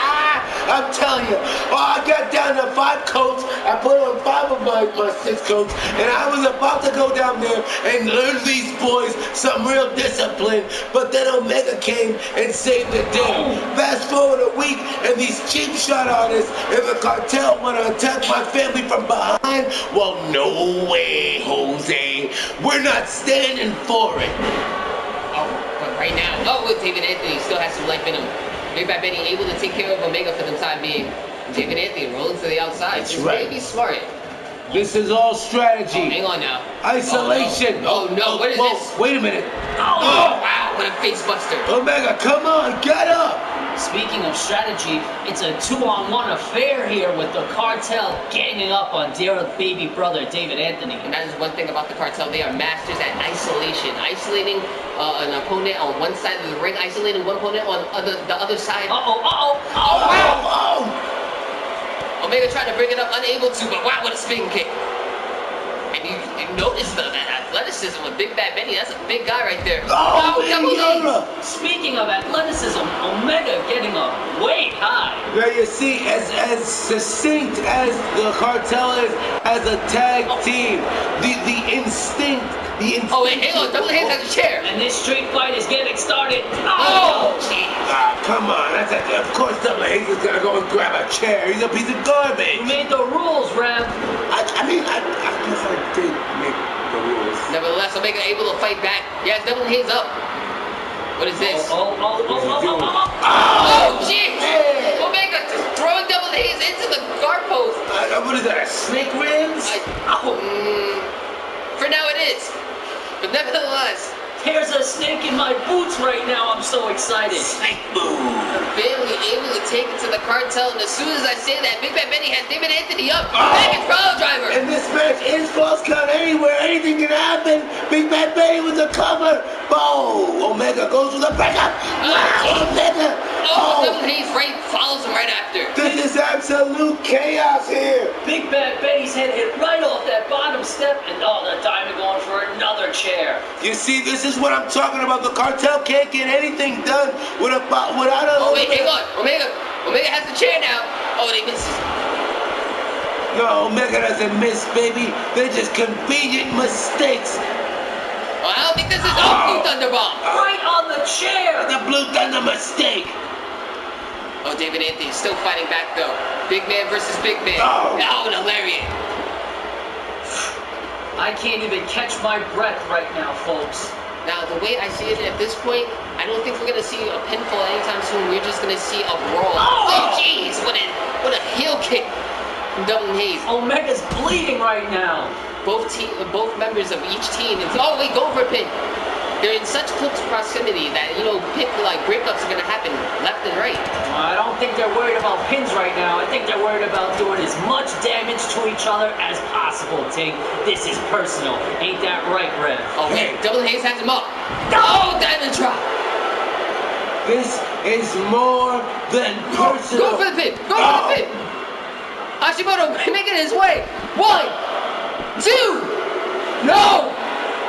I'm telling you, I got down to 5 coats. I put on 5 of my 6 coats, and I was about to go down there and learn these boys some real discipline. But then Omega came and saved the day. Fast forward a week, and these cheap shot artists in the cartel want to attack my family from behind. Well, no way, Jose. We're not standing for it. But right now, David Anthony still has some life in him. Big Bad Benny able to take care of Omega for the time being. David Anthony rolling to the outside. That's This right. may be smart. This is all strategy. Oh, hang on now. Isolation. Oh no, what is this? Wait a minute. Oh, wow, what a face buster. Omega, come on, get up. Speaking of strategy, it's a 2-on-1 affair here with the cartel ganging up on dear baby brother David Anthony. And that is one thing about the cartel. They are masters at isolation. Isolating an opponent on one side of the ring, isolating one opponent on the other side. Wow! Omega tried to bring it up, unable to, but wow, what a spin kick. And you notice that athleticism with Big Bad Benny. That's a big guy right there. Oh, double Yoda. knees. Speaking of athleticism, Omega getting up way high. Yeah, you see, as succinct as the cartel is as a tag team, the instinct. Oh wait, hang on, double hands at the chair. And this street fight is getting started. Oh, jeez. Come on, of course Double H is gonna go and grab a chair. He's a piece of garbage. You made the rules, Rev. I guess I did make the rules. Nevertheless, Omega able to fight back. He has double hands up. What is this? Oh, jeez! Omega just throwing double hands into the guard post. What is that, a snake ribs? For now it is. But nevertheless, there's a snake in my boots right now. I'm so excited. Snake move. barely able to take it to the cartel, and as soon as I say that, Big Bad Benny has David Anthony up. Back pile driver. And this match is false count anywhere. Anything can happen. Big Bad Benny with a cover. Boom. Omega goes with a breakup. Wow, Omega. Double Hayes follows him right after. This is absolute chaos here. Big Bad Benny's head hit right off that bottom step, and the Diamond going for another chair. You see, this is what I'm talking about. The cartel can't get anything done without a... Oh, wait, hang on. Omega has the chair now. Oh, they misses. No, Omega doesn't miss, baby. They're just convenient mistakes. Oh, I don't think this is Blue Thunderball. Right on the chair. The Blue Thunder mistake. Oh, David Anthony still fighting back, though. Big man versus big man. Oh, an lariat. I can't even catch my breath right now, folks. Now, the way I see it at this point, I don't think we're going to see a pinfall anytime soon. We're just going to see a brawl. Oh, jeez. What a heel kick from Double Hayes. Omega's bleeding right now. Both members of each team. Wait, go for a pin. They're in such close proximity that, breakups are going to happen left and right. I don't think they're worried about pins right now. I think they're worried about doing as much damage to each other as possible, Ting. This is personal. Ain't that right, Rev? Oh, hey, Double Hayes has him up. Oh, Diamond drop. This is more than personal. Go for the pin. Go for the pin. Hashimoto making his way. 1, 2. No.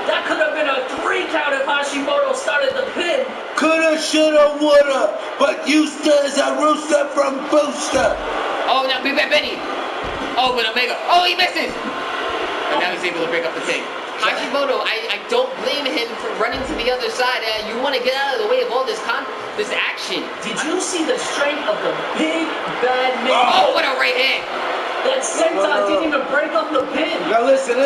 That could have been a 3 count if Hashimoto started the pin. Coulda, shoulda, woulda, but Eusta is a rooster from Booster. Oh, now Big Bad Benny. Oh, but Omega. Oh, he misses. And now he's able to break up the thing. Hashimoto, I don't blame him for running to the other side. You want to get out of the way of all this action. Did you see the strength of the Big Bad man? Oh, what a right hand. That senton didn't even break up the pin. Now listen.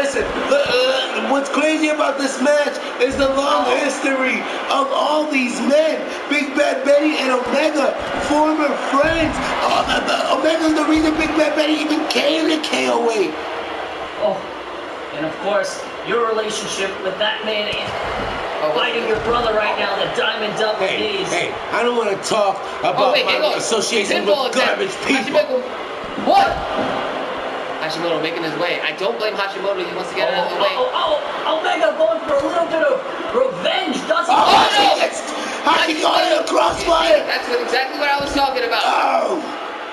What's crazy about this match is the long history of all these men. Big Bad Benny and Omega, former friends. Omega's the reason Big Bad Benny even came to KO8. Oh, and of course, your relationship with that man fighting your brother right now, the Diamond Double Hayes. Hey, I don't want to talk about my association with garbage people. What? Hashimoto making his way. I don't blame Hashimoto. He wants to get out of the way. Omega going for a little bit of revenge, doesn't he? Oh, no! Hashi got in a crossfire. That's exactly what I was talking about.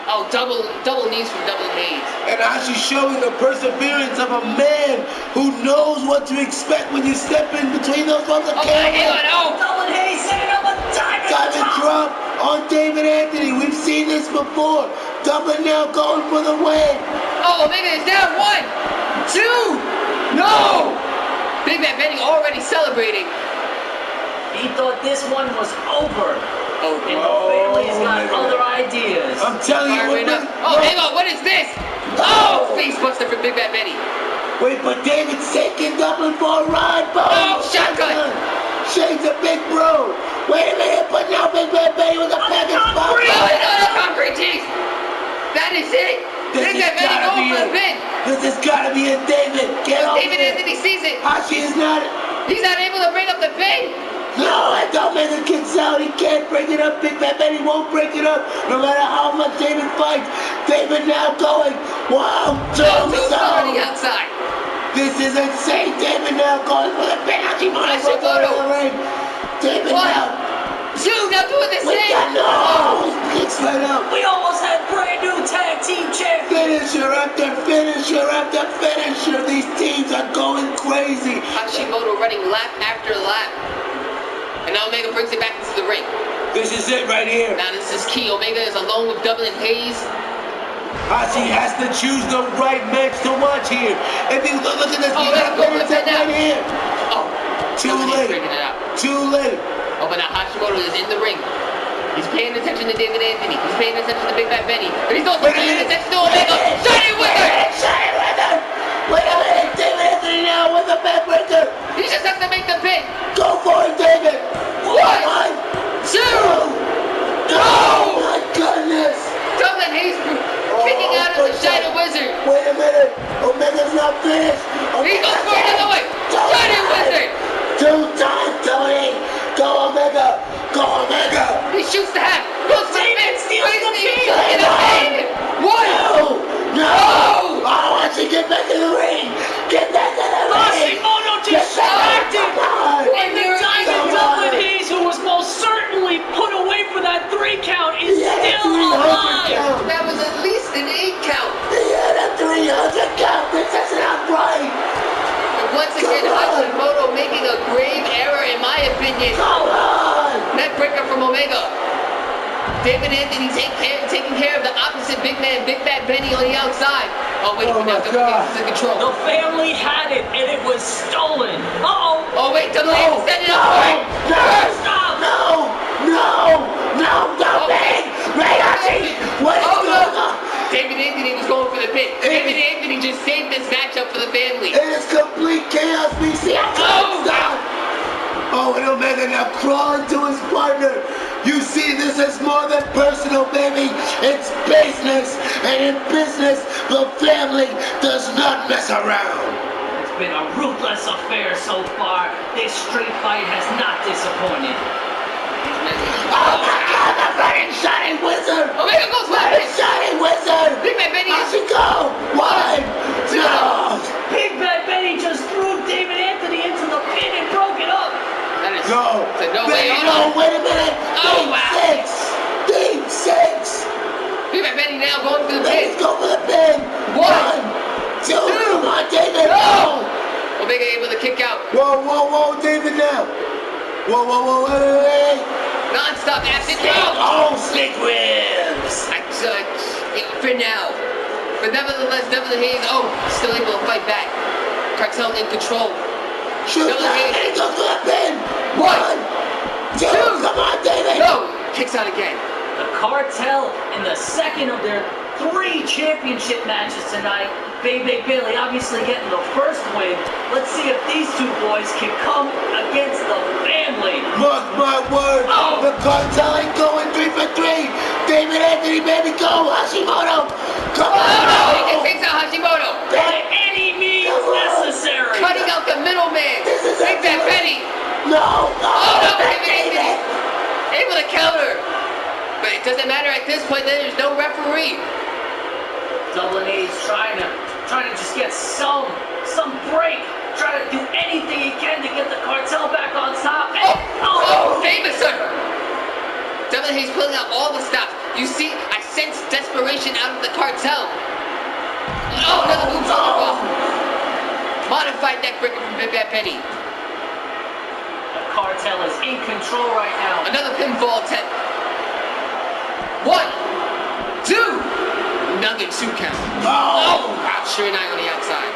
Oh, double knees from Double Hayes. And Hashi showing the perseverance of a man who knows what to expect when you step in between those ones. Double Hayes setting up a diamond drop on David Anthony. We've seen this before. Double now going for the win. Oh, Omega is down. 1, 2. No! Big Bad Benny already celebrating. He thought this one was over. And the family's got other ideas. I'm telling you. Hang on. What is this? Oh, face buster for Big Bad Benny. Wait, but David's taking Double for a ride. Oh, shotgun. Shane's a big bro. Wait a minute, but now Big Bad Benny with a package spot. Oh, no, concrete cheese. That is it. Big Bad Benny going for the pin. This has got to be a David. Get over David Anthony sees it. Hashi is not. He's not able to break up the pin. No, that don't make it kicks out. He can't break it up. Big Bad Benny won't break it up. No matter how much David fights. David now going. 1, 2, on the outside. This is insane. David now going for the pin. Hashimoto. David now. 2, now doing the same. No! Kicks right up. We almost had brand new tag team champions. Finisher after finisher after finisher. These teams are going crazy. Hashimoto running lap after lap. And now Omega brings it back into the ring. This is it right here. Now this is key. Omega is alone with Dublin Hayes. Hashi has to choose the right match to watch here. If you look at this, Omega go for the pin now. right here. Oh, Too Dublin Hayes late. breaking it out. Too late. Oh, but now Hashimoto is in the ring. He's paying attention to David Anthony. He's paying attention to Big Bad Benny. But he's also paying attention to Omega. Shining Wizard! Shining Wizard! Wait a minute, David Anthony now with the backbreaker. He just has to make the pin. Go for it, David. One, two. No! Oh my goodness! Dublin Hayes kicking out of the Shining Wizard. Wait a minute. Omega's not finished. He goes for another way. Shining Wizard. 2 times, Tony. Go Omega. Go Omega. He shoots the half. Goes for the pin. Steals the pin. In the pin. One. No! I want you to get back in the ring. Get back in the ring. Hashimoto distracted. And the Diamond Dublin Hayes, who was most certainly put away for that 3 count, is still alive. That was at least an 8 count. He had a 300 count. This is not right. And once again, Hashimoto making a grave error, in my opinion. Come on. Neck breaker from Omega. David Anthony taking care of the opposite big man, Big Bad Benny on the outside. Oh, wait, Oh now my Dublin God. Hayes is in control. The family had it, and it was stolen. Uh-oh. Oh, wait, Dublin Hayes is setting it up for it. Stop. No, big. Right, Hashi. What is Oh, going no. on? David Anthony was going for the pin. David Anthony just saved this matchup for the family. It is complete chaos, BC. Oh, wow. Oh, and Omega now crawling to his partner. You see, this is more than personal, baby. It's business. And in business, the family does not mess around. It's been a ruthless affair so far. This street fight has not disappointed. Oh my God, the running Shining Wizard. Omega goes for the Running pin. Shining Wizard. Big Man Benny How's is... he go? 1, 2. Big Bad Benny just threw David Anthony into the pin and broke it up. That is... No. It's a no way Benny, on. no, wait a minute. Oh, wow. Deep 6. Big Man Benny now going for the Let's pin. go for the pin. 1, 2. Come on, David. No! Omega able to kick out. Whoa, David now. Whoa, wait. Non-stop acid count. Oh, snake ribs. For now. But nevertheless, Dublin Hayes, still able to fight back. Cartel in control. Shoot Dublin that. Hayes. And he goes for the pin. 1, 2. Come on, David. No! Kicks out again. The Cartel in the second of their 3 championship matches tonight. Baby Billy obviously getting the first win. Let's see if these 2 boys can come against the family. Mark my word. Oh. The Cartel ain't going 3 for 3. David Anthony, baby, go. Hashimoto. Come Oh no! He on. just takes out Hashimoto. By any means necessary. Cutting out the middleman. Take that Benny. No. Oh no! David Anthony able to counter. But it doesn't matter at this point. There's no referee. Dublin Hayes trying to just get some break. Trying to do anything he can to get the Cartel back on top. Jameson! Dublin Hayes pulling out all the stops. You see, I sense desperation out of the Cartel. Oh, another boom ball. Modified neck breaker from Big Bad Benny. The Cartel is in control right now. Another pinfall attempt. 1, 2. Another 2 count. Oh, wow, sure not on the outside.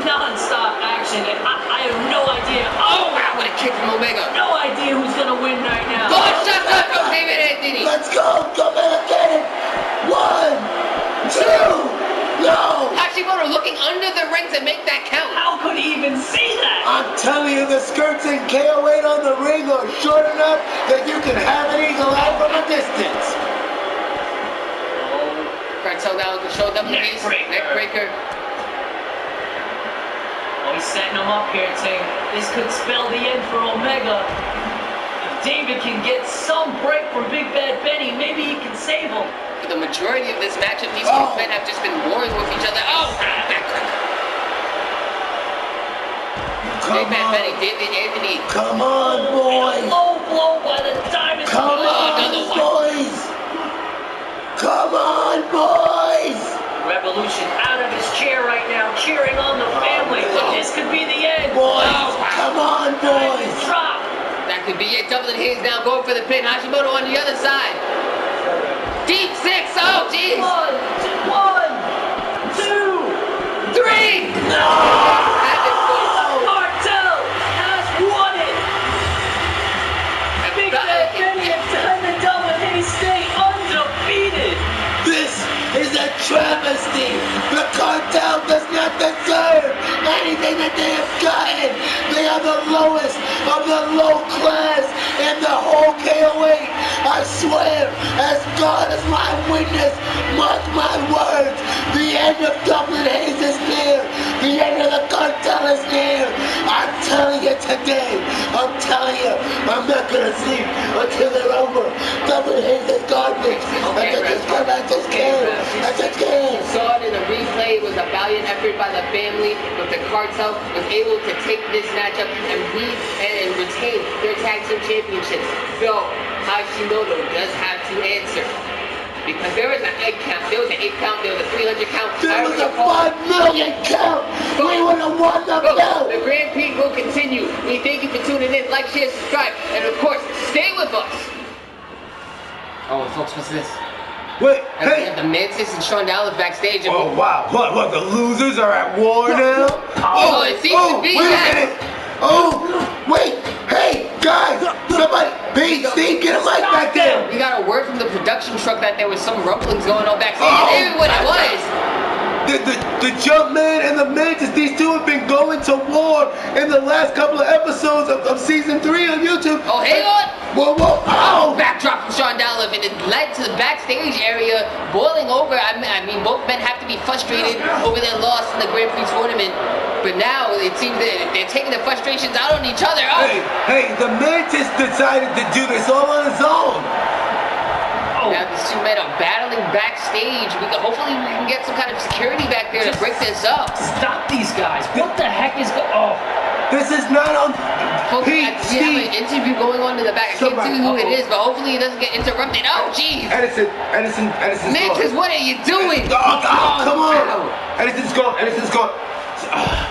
Non-stop action, and I have no idea. Oh, wow, what a kick from Omega. No idea who's gonna win right now. Good shot from David Anthony. Let's go. Come on, get it. 1, 2. No. Hashimoto looking under the ring to make that count. How could he even see that? I'm telling you, the skirts in KO8 on the ring are short enough that you can have an eagle eye from a distance. Cartel now in control. Dublin Hayes. Neck breaker. Neck breaker. Oh, he's setting him up here, Ting. This could spell the end for Omega. If David can get some break from Big Bad Benny, maybe he can save him. For the majority of this matchup, these two men have just been warring with each other. Oh, backcrack. Big Bad Benny, David Anthony. Come on, A boys. low blow by the Diamond. Come another on, one. boys. Come on, boys! Revolution out of his chair right now, cheering on the family. This could be the end. Boys, come on, boys! Drop. That could be it. Doubling Hayes now going for the pin. Hashimoto on the other side. Deep six. Oh, jeez. 1, 2, 3. No! Cartel has won it. Big Bad Benny and Diamond Doubling Hayes stay undefeated. This is a travesty. The cartel does not deserve anything that they have gotten. They are the lowest of the low class in the whole KO8. I swear, as God is my witness, mark my words, the end of Dublin Hayes is near. The end of the cartel is near. I'm telling you today, I'm telling you, I'm not gonna sleep until they're over. Dublin Hayes is garbage. I just can't. Saw it in the replay. It was a valiant effort by the family, but the cartel was able to take this matchup and retain their tag team championships. Though Hashimoto does have to answer. Because there was an 8 count, there was an 8 count, there was a 300 count. There was a 5 million count. We would have won the belt. The Grand Prix will continue. We thank you for tuning in. Like, share, subscribe, and of course, stay with us. Oh, folks, what's this? Wait, We hey. have the Mantis and Sean Dallas backstage. And Oh, wow. What, the losers are at war now? Oh, it seems to be wait a that. minute. Oh, wait. Hey, guys. Somebody. Pete, Steve, get a mic back there. We got a word from the production truck that there was some rumblings going on backstage. Oh, And even what it was. The Jumpman and the Mantis, these two have been going to war in the last couple of episodes of season 3 on YouTube. Oh, hang on. Whoa. Oh. Backdrop from Sean Dallas, and it led to the backstage area boiling over. I mean, both men have to be frustrated over their loss in the Grand Prix tournament. But now it seems that they're taking their frustrations out on each other. Oh. Hey, the Mantis decided to do this all on his own. Now these two men are battling backstage. Hopefully we can get some kind of security back there to break this up. Stop these guys. What the heck is Oh. This is not on. Folks, Pete, we have an interview going on in the back. I can't Somebody- see who it is, but hopefully it doesn't get interrupted. Oh, jeez. Edison. Mantis, what are you doing? Oh, come on. Ow. Edison's gone.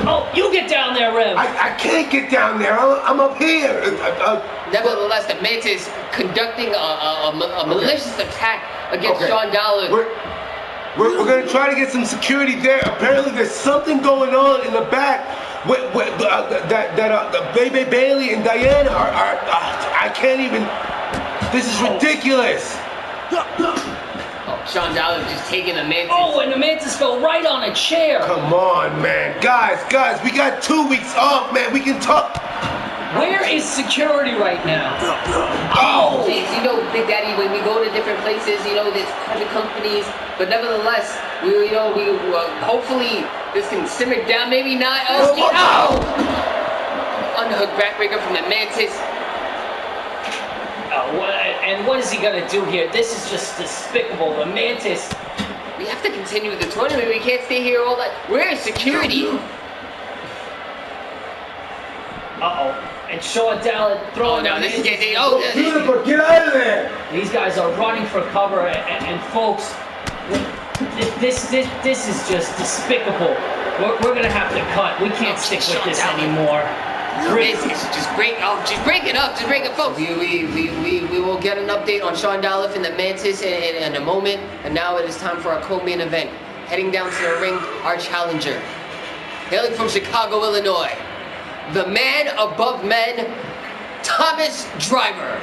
Oh, you get down there, Rev. I can't get down there. I'm up here. Nevertheless, the Mantis conducting a malicious attack against Okay. Sean Dallas. We're gonna try to get some security there. Apparently, there's something going on in the back. The Baby Bailey and Diana are I can't even. This is ridiculous. Oh, Sean Dallas just taking the Mantis. Oh, and the Mantis fell right on a chair. Come on, man. Guys, we got 2 weeks off, man. We can talk. Where is security right now? Oh! Jeez, you know, Big Daddy, when we go to different places, you know, there's private companies, but nevertheless, we hopefully this can simmer down. Maybe not. Oh, underhook backbreaker from the Mantis. And what is he gonna do here? This is just despicable. The Mantis. We have to continue the tournament. We can't stay here all that. Where is security? And Sean Dallas throwing. Oh no, this is getting. Beautiful, get out of there! These guys are running for cover, and folks, this is just despicable. We're gonna have to cut. We can't stick with this anymore. Just break it up, folks. We will get an update on Sean Dallas and the Mantis in a moment, and now it is time for our co-main event. Heading down to the ring, our challenger, hailing from Chicago, Illinois, the man above men, Thomas Driver.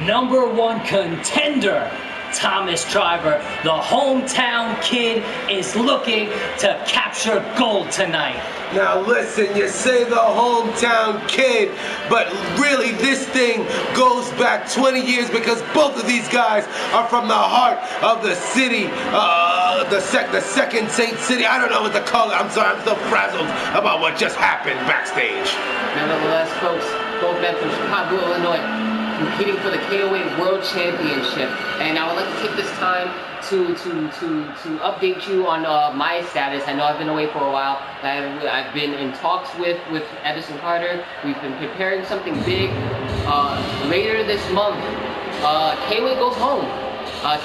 #1 contender, Thomas Driver. The hometown kid is looking to capture gold tonight. Now listen, you say the hometown kid, but really this thing goes back 20 years because both of these guys are from the heart of the city, the second Saint City. I don't know what to call it. I'm sorry, I'm so frazzled about what just happened backstage. Nevertheless, folks, both men from Chicago, Illinois, competing for the KO8 World Championship. And I would like to take this time to update you on my status. I know I've been away for a while. I've been in talks with Edison Carter. We've been preparing something big later this month. KO8 goes home.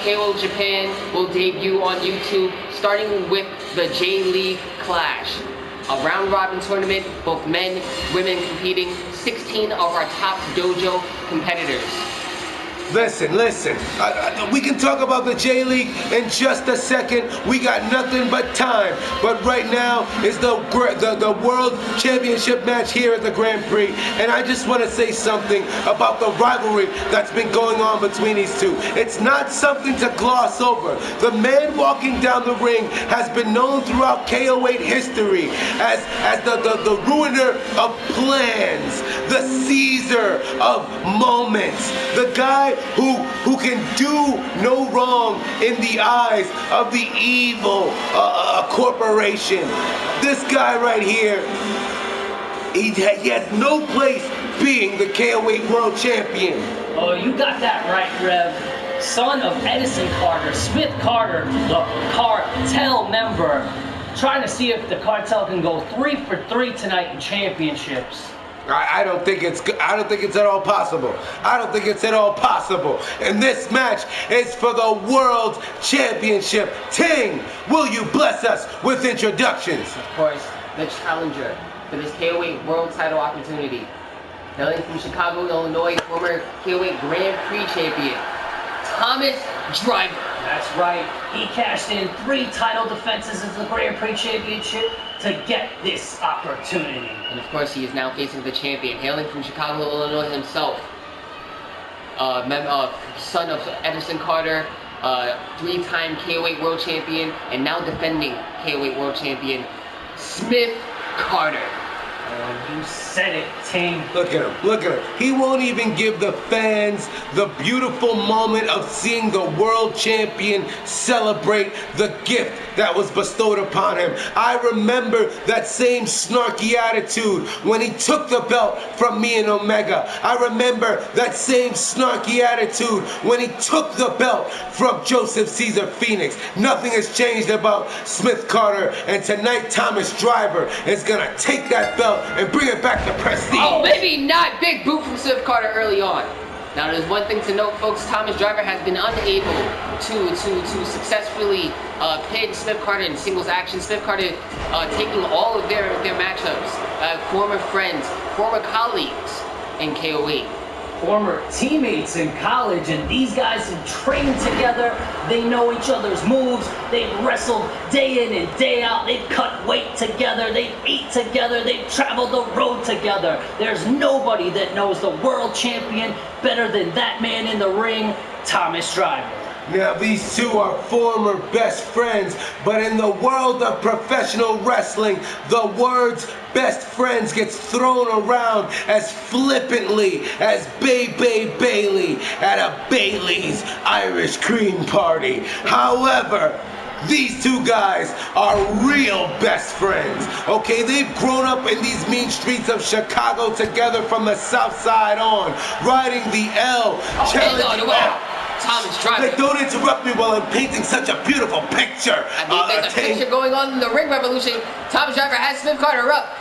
KO Japan will debut on YouTube, starting with the J-League Clash. A round-robin tournament, both men, women competing, 16 of our top dojo competitors. Listen. We can talk about the J-League in just a second. We got nothing but time. But right now is the World Championship match here at the Grand Prix. And I just want to say something about the rivalry that's been going on between these two. It's not something to gloss over. The man walking down the ring has been known throughout KO8 history as the ruiner of plans, the Caesar of moments, the guy who can do no wrong in the eyes of the evil corporation. This guy right here, he has no place being the KO8 World Champion. Oh, you got that right, Rev. Son of Edison Carter, Smith Carter, the cartel member, trying to see if the cartel can go 3 for 3 tonight in championships. I don't think it's at all possible. I don't think it's at all possible. And this match is for the World Championship. Ting, will you bless us with introductions? Of course, the challenger for this KO8 World Title opportunity, hailing from Chicago, Illinois, former KO8 Grand Prix champion, Thomas Driver. That's right. He cashed in 3 title defenses in the Grand Prix Championship to get this opportunity. And of course, he is now facing the champion, hailing from Chicago, Illinois himself. Son of Edison Carter, 3-time KO8 World Champion, and now defending KO8 World Champion, Smith Carter. Oh, you said it, Ting. Look at him. He won't even give the fans the beautiful moment of seeing the world champion celebrate the gift that was bestowed upon him. I remember that same snarky attitude when he took the belt from me and Omega. I remember that same snarky attitude when he took the belt from Joseph Caesar Phoenix. Nothing has changed about Smith Carter, and tonight Thomas Driver is gonna take that belt and bring it back to prestige. Oh, maybe not big boot from Smith Carter early on. Now, there's one thing to note, folks. Thomas Driver has been unable to successfully pin Smith Carter in singles action. Smith Carter taking all of their matchups. Former friends, former colleagues in KO8. Former teammates in college, and these guys have trained together. They know each other's moves. They've wrestled day in and day out. They've cut weight together. They've ate together. They've traveled the road together. There's nobody that knows the world champion better than that man in the ring, Thomas Driver. Now, these two are former best friends, but in the world of professional wrestling, the words best friends gets thrown around as flippantly as Bailey at a Bailey's Irish cream party. However, these two guys are real best friends, okay? They've grown up in these mean streets of Chicago together from the south side on, riding the L, challenging Thomas Driver. Hey, don't interrupt me while I'm painting such a beautiful picture. I mean, there's a picture going on in the Ring Revolution. Thomas Driver has Smith Carter up.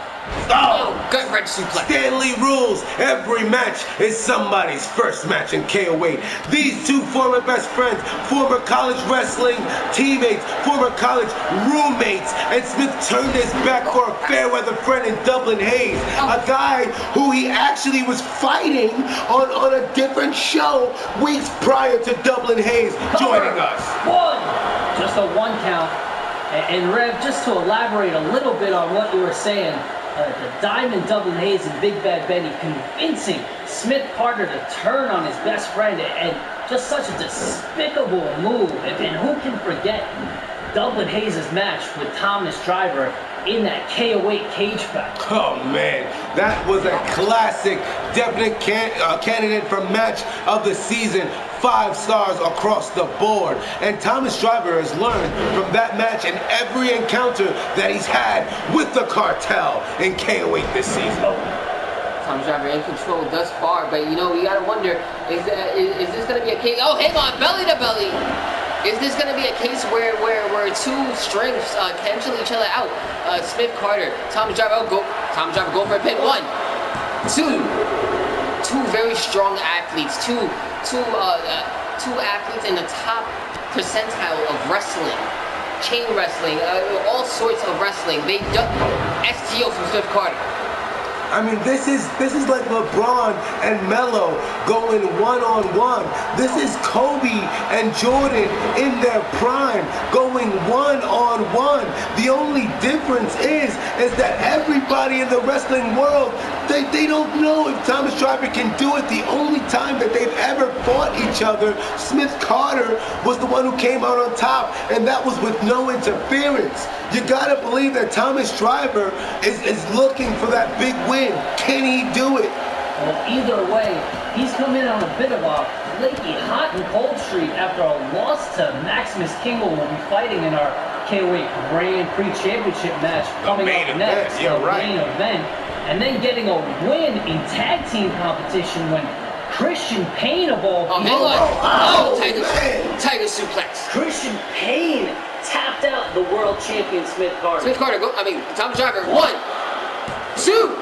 Oh, gut wrench suplex. Stanley rules. Every match is somebody's first match in KO8. These two former best friends, former college wrestling teammates, former college roommates, and Smith turned his back for a fair weather friend in Dublin Hayes, a guy who he actually was fighting on a different show weeks prior to Dublin Hayes joining us. 1. Just a 1 count. And Rev, just to elaborate a little bit on what you were saying, the Diamond Dublin Hayes and Big Bad Benny convincing Smith Carter to turn on his best friend, and just such a despicable move. And who can forget Dublin Hayes' match with Thomas Driver in that KO8 cage match? Oh man, that was a classic, definite candidate for match of the season. 5 stars across the board. And Thomas Driver has learned from that match and every encounter that he's had with the cartel in KO8 this season. Thomas Driver in control thus far, but you know, we gotta wonder, is this gonna be a case? Oh, hang on, belly to belly. Is this gonna be a case where two strengths cancel each other out? Smith Carter, Thomas Driver go for a pin. 1, 2, two very strong athletes, two athletes in the top percentile of wrestling, chain wrestling, all sorts of wrestling. They STO from Swift Carter. I mean, this is like LeBron and Melo going one-on-one. This is Kobe and Jordan in their prime going one-on-one. The only difference is that everybody in the wrestling world, they don't know if Thomas Driver can do it. The only time that they've ever fought each other, Smith Carter was the one who came out on top, and that was with no interference. You gotta believe that Thomas Driver is looking for that big win. Can he do it? Well, either way, he's come in on a bit of a flaky, hot and cold streak after a loss to Maximus Kingle, who will be fighting in our KO8 Grand Prix Championship match coming up next, the main event, and then getting a win in tag team competition when Christian Payne of all people. Tiger suplex. Christian Payne tapped out the world champion Smith Carter. Thomas Driver, 1, 2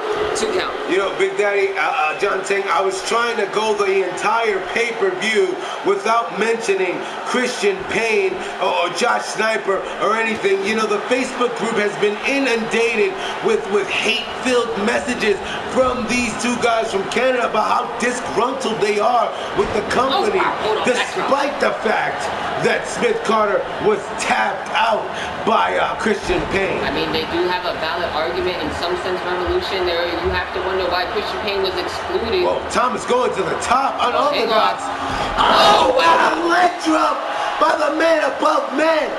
count. You know, Big Daddy, John Ting, I was trying to go the entire pay-per-view without mentioning Christian Payne or Josh Sniper or anything. You know, the Facebook group has been inundated with hate-filled messages from these two guys from Canada about how disgruntled they are with the company, despite the fact that Smith Carter was tapped out by Christian Payne. I mean, they do have a valid argument in some sense, Revolution. There, you have to wonder why Christian Payne was excluded. Well, Thomas going to the top, unorthodox. Oh, wow! A leg drop by the man above men.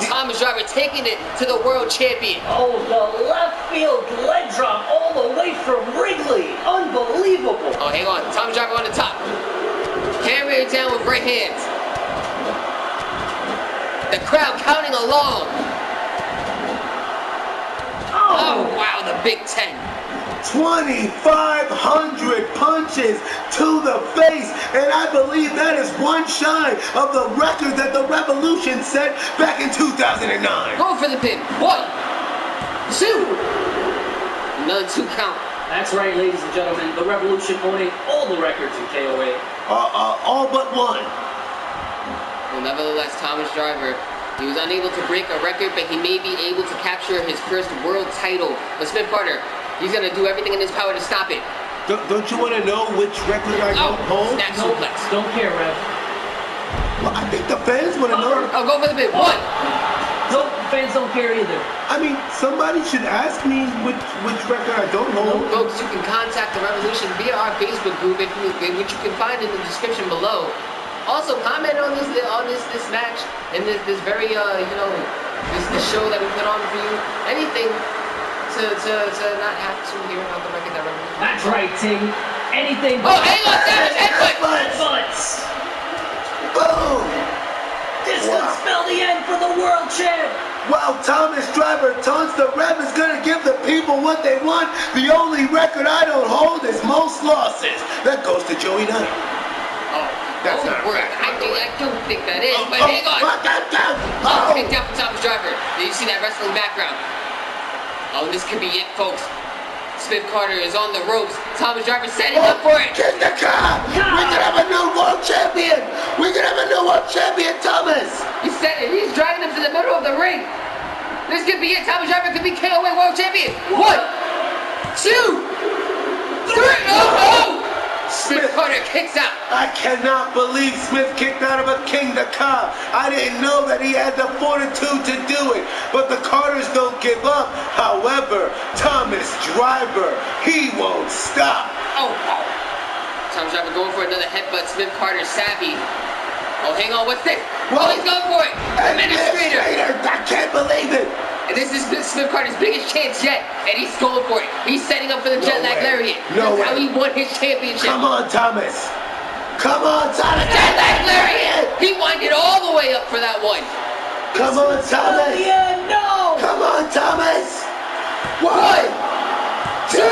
Thomas Driver taking it to the world champion. Oh, the left field leg drop all the way from Wrigley. Unbelievable. Oh, hang on. Thomas Driver on the top. Carry it down with right hands. The crowd counting along. Oh, wow, the Big Ten. 2,500 punches to the face, and I believe that is one shy of the record that the Revolution set back in 2009. Going for the pin. 1, 2. Another 2 count. That's right, ladies and gentlemen. The Revolution owning all the records in KO8. All but one. Well, nevertheless, Thomas Driver, he was unable to break a record, but he may be able to capture his first world title. But Smith Carter, he's going to do everything in his power to stop it. Don't you want to know which record I don't hold? Snap suplex. Don't care, Rev. Well, I think the fans want to know. Oh, go for the bit. 1. No, fans don't care either. I mean, somebody should ask me which record I don't hold. Folks, you can contact the Revolution via our Facebook group, which you can find in the description below. Also, comment on this match and this very this show that we put on for you. Anything to not have to hear about the record that Revolution. That's right, Ting. Anything. Oh, hang on, headbutts. Boom. This could spell the end for the world champ. While Thomas Driver taunts the Rev is going to give the people what they want, the only record I don't hold is most losses. That goes to Joey Knight. Oh, that's not a fact. I don't think that is, but hang on. Kick down from Thomas Driver. Did you see that wrestling background? Oh, this could be it, folks. Smith Carter is on the ropes. Thomas Driver setting up for it. Kick the car! We can have a new world champion! We can have a new world champion, Thomas! He's dragging him to the middle of the ring. This could be it. Thomas Driver could be KO8 world champion. 1, 2, 3. Oh! Smith Carter kicks out. I cannot believe Smith kicked out of a King the Car. I didn't know that he had the fortitude to do it. But the Carters don't give up. However, Thomas Driver, he won't stop. Oh. Thomas Driver going for another headbutt. Smith Carter savvy. Oh, hang on. What's this? Oh, he's going for it. Administrator. I can't believe it. And this is Smith Carter's biggest chance yet, and he's going for it. He's setting up for the jet lag lariat. That's how he won his championship. Come on, Thomas. Come on, Thomas. Jet lag lariat. He winded all the way up for that one. Come on, Thomas. No. Come on, Thomas. 1, 2.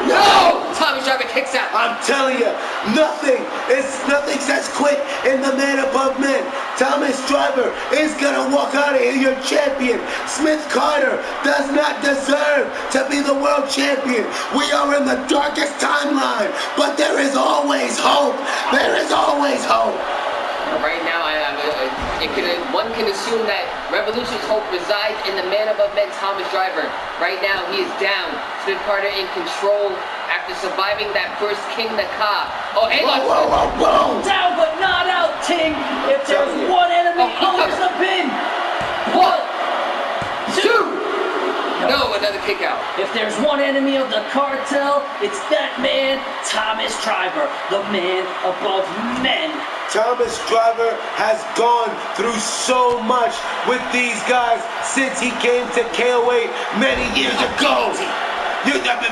No! Thomas Driver kicks out. I'm telling you, nothing says quit in the man above men. Thomas Driver is gonna walk out of here your champion. Smith Carter does not deserve to be the world champion. We are in the darkest timeline, but there is always hope. There is always hope. Right now, one can assume that Revolution's hope resides in the man above men, Thomas Driver. Right now, he is down. Smith Carter in control after surviving that first King Naka. Oh, hey, look! Whoa. Down but not out, King. If there's one enemy, here's the pin. 1, 2. No, another kick out. If there's one enemy of the cartel, it's that man, Thomas Driver, the man above men. Thomas Driver has gone through so much with these guys since he came to KO8 many years ago.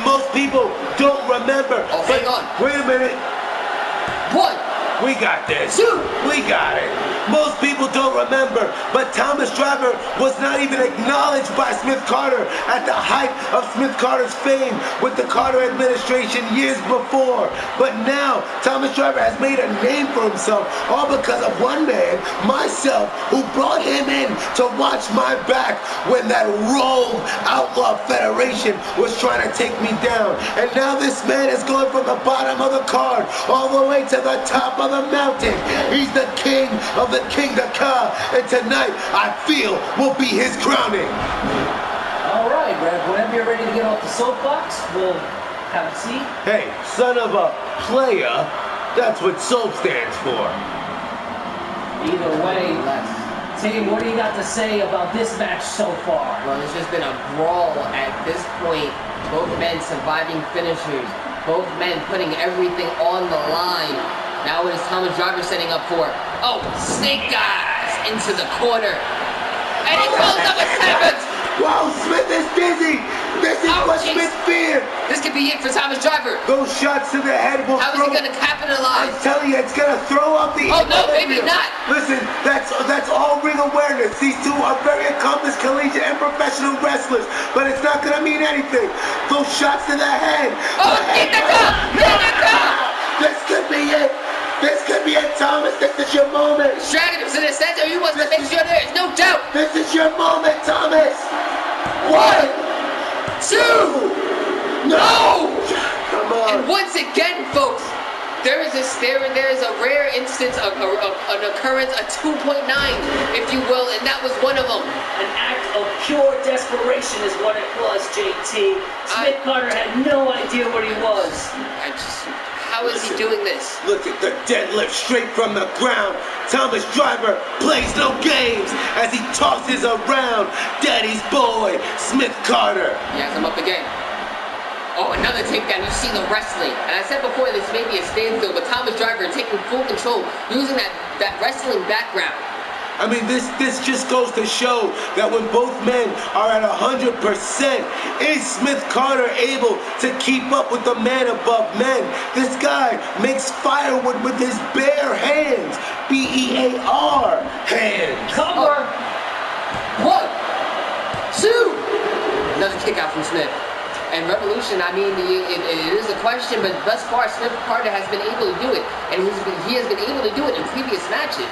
Most people don't remember. Oh, hang on. Wait a minute. 1. We got this. 2. We got it. Most people don't remember, but Thomas Driver was not even acknowledged by Smith Carter at the height of Smith Carter's fame with the Carter administration years before. But now, Thomas Driver has made a name for himself, all because of one man, myself, who brought him in to watch my back when that rogue outlaw federation was trying to take me down. And now this man is going from the bottom of the card all the way to the top of the mountain. He's the king of the King Naka, and tonight I feel will be his crowning. All right, Rev, whenever you're ready to get off the soapbox, we'll have a seat. Hey, son of a player, that's what SOAP stands for. Either way, Team, what do you got to say about this match so far? Well, it's just been a brawl at this point. Both men surviving finishers. Both men putting everything on the line. Now it is Thomas Driver setting up for, snake eyes into the corner. And he calls up a 7. Wow, Smith is dizzy. This is what Jeez. Smith feared. This could be it for Thomas Driver. Those shots to the head will How is throw. he going to capitalize? I'm telling you, it's gonna throw up the. Oh no, maybe not. Listen, that's all ring awareness. These two are very accomplished collegiate and professional wrestlers, but it's not gonna mean anything. Those shots to the head. Oh, get the cup! Get the cup! This could be it. This could be it, Thomas. This is your moment. Dragging him to the center. He wants to make sure there is no doubt. This is your moment, Thomas. 1, 2. No! Come on. And once again, folks, there is a rare instance of an occurrence, a 2.9, if you will, and that was one of them. An act of pure desperation is what it was, JT. Smith Carter had no idea where he was. How is he doing this? Look at the deadlift straight from the ground. Thomas Driver plays no games as he tosses around Daddy's boy, Smith Carter. Yes, I'm up again. Oh, another takedown. You see the wrestling. And I said before, this may be a standstill, but Thomas Driver taking full control, using that wrestling background. I mean, this just goes to show that when both men are at 100%, is Smith Carter able to keep up with the man above men? This guy makes firewood with his bare hands. B-E-A-R, hands. Cover. 1, 2. Another kick out from Smith. And Revolution, I mean, it is a question, but thus far, Smith Carter has been able to do it. And he has been able to do it in previous matches.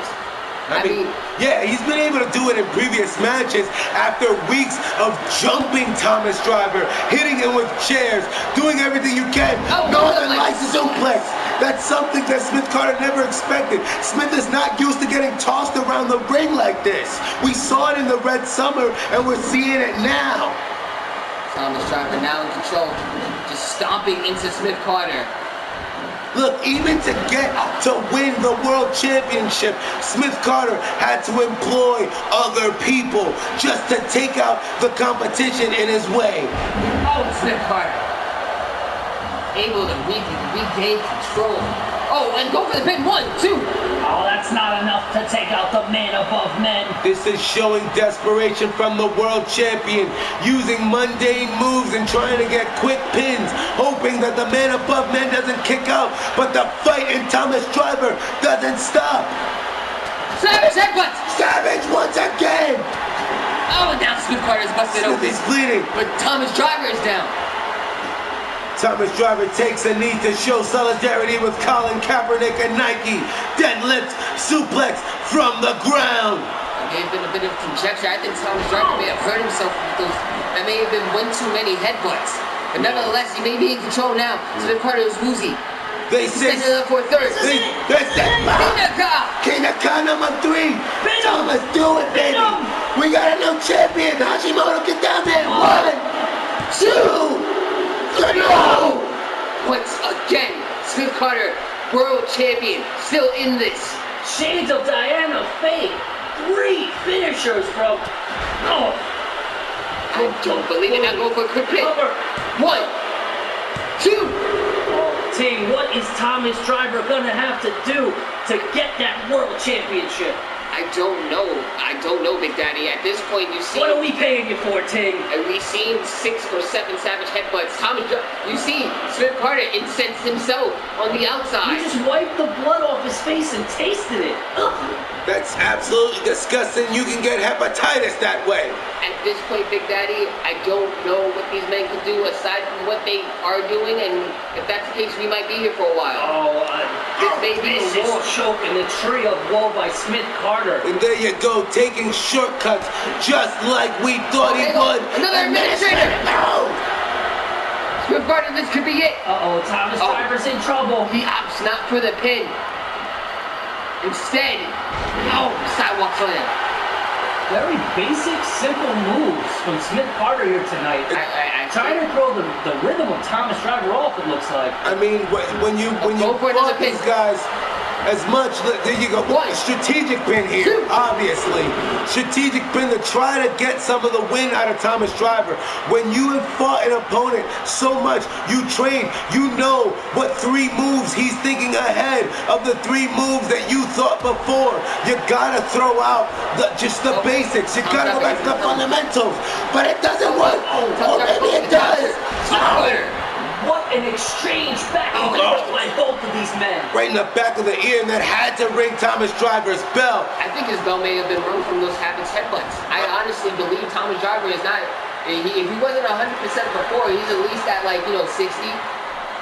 I mean, yeah, he's been able to do it in previous matches after weeks of jumping Thomas Driver, hitting him with chairs, doing everything you can. Northern Lights suplex. That's something that Smith Carter never expected. Smith is not used to getting tossed around the ring like this. We saw it in the Red Summer, and we're seeing it now. Thomas Driver now in control, just stomping into Smith Carter. Look, even to get to win the world championship, Smith Carter had to employ other people just to take out the competition in his way. Oh, Smith Carter. Able to regain control. Oh, and go for the pin. 1, 2. Oh, that's not enough to take out the man above men. This is showing desperation from the world champion, using mundane moves and trying to get quick pins, hoping that the man above men doesn't kick out, but the fight in Thomas Driver doesn't stop. Savage headbutt. Savage once again. Oh, now Smith Carter is busted Smith open. is bleeding. But Thomas Driver is down. Thomas Driver takes a knee to show solidarity with Colin Kaepernick and Nike. Deadlift, suplex, from the ground. There may have been a bit of conjecture. I think Thomas Driver may have hurt himself with those. That may have been one too many headbutts. But nevertheless, he may be in control now. Smith Carter is woozy. They say the 4/3. that's Kinaka number 3. Thomas, do it, baby. We got a new champion. Hashimoto, get down there. 1, 2, 3. Once again, Smith Carter, world champion, still in this. Shades of Diana Fate. 3 finishers, bro. Oh. I don't believe it. Now go for a quick pick. 1, 2. Team, what is Thomas Driver gonna have to do to get that world championship? I don't know. I don't know, Big Daddy. At this point, you've seen... What are we paying you for, Ting? We've seen 6 or 7 savage headbutts. You see Smith Carter incensed himself on the outside. He just wiped the blood off his face and tasted it. Ugh. That's absolutely disgusting. You can get hepatitis that way. At this point, Big Daddy, I don't know what these men can do aside from what they are doing, and if that's the case, we might be here for a while. Oh, this may be this is choke in the tree of woe by Smith Carter. And there you go, taking shortcuts just like we thought he would. Another administrator! No! Smith Carter, this could be it. Uh-oh, Thomas Driver's in trouble. He opts not for the pin. Instead, sidewalk slam. Very basic, simple moves from Smith Carter here tonight. Trying to throw the rhythm of Thomas Driver off, it looks like. I mean, when you fought these guys as much, there you go. Strategic pin here, obviously. Strategic pin to try to get some of the win out of Thomas Driver. When you have fought an opponent so much, you train, you know what 3 moves he's thinking ahead of the 3 moves that you thought before. You gotta throw out just the basics. You gotta go back to the fundamentals. But it doesn't work. Or maybe it does. What an exchange back and forth by both of these men. Right in the back of the ear, and that had to ring Thomas Driver's bell. I think his bell may have been rung from those habits headbutts. I honestly believe Thomas Driver is not, if he wasn't 100% before, he's at least at 60,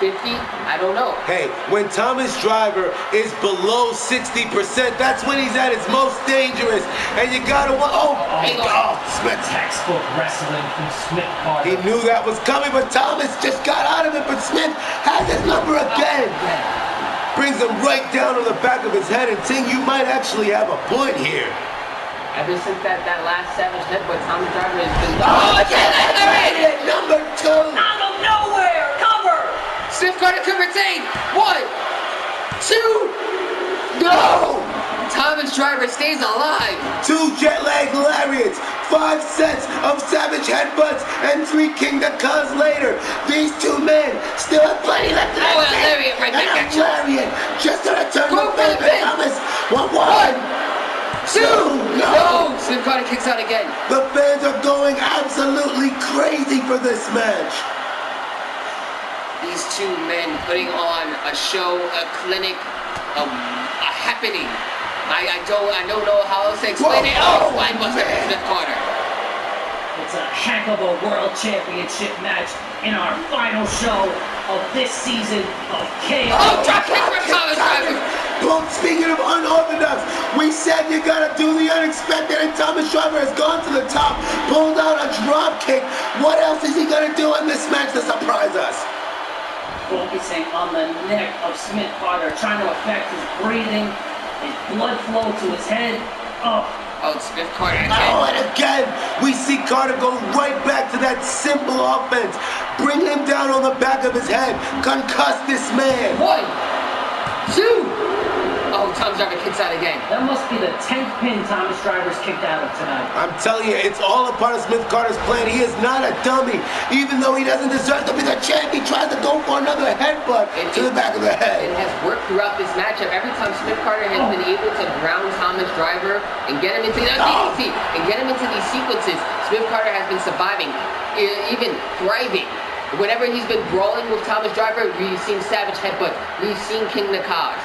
50, I don't know. Hey, when Thomas Driver is below 60%, that's when he's at his most dangerous. And you gotta Smith. Textbook wrestling from Smith Carter. He knew that was coming, but Thomas just got out of it. But Smith has his number again. Brings him right down to the back of his head. And Ting, you might actually have a point here. Ever since that last savage headbutt, Thomas Driver has been... Number 2. Out of nowhere! Cover! Smith Carter could retain. 1, 2. No! Thomas Driver stays alive. 2 jet lag lariats, 5 sets of savage headbutts, and 3 King the Cuz later. These 2 men still have plenty left in a lariat right back at you. Lariat just to return the favor, Thomas. 1, 2. No! Smith Carter kicks out again. The fans are going absolutely crazy for this match. These 2 men putting on a show, a clinic, a happening. I don't know how else to explain it. I must have been Smith Carter. It's a heck of a world championship match in our final show of this season of KO8. Drop kick for Thomas Driver. Boom, speaking of unorthodox, we said you gotta do the unexpected, and Thomas Driver has gone to the top, pulled out a drop kick. What else is he gonna do in this match to surprise us? Focusing on the neck of Smith Carter, trying to affect his breathing, his blood flow to his head. Smith Carter again. And again, we see Carter go right back to that simple offense. Bring him down on the back of his head. Concuss this man. 1, 2. Thomas Driver kicks out again. That must be the 10th pin Thomas Driver's kicked out of tonight. I'm telling you, it's all a part of Smith Carter's plan. He is not a dummy. Even though he doesn't deserve to be the champ, he tries to go for another headbutt to the back of the head. It has worked throughout this matchup. Every time Smith Carter has been able to ground Thomas Driver and get him into these sequences, Smith Carter has been surviving, even thriving. Whenever he's been brawling with Thomas Driver, we've seen savage headbutts. We've seen King Nakaz.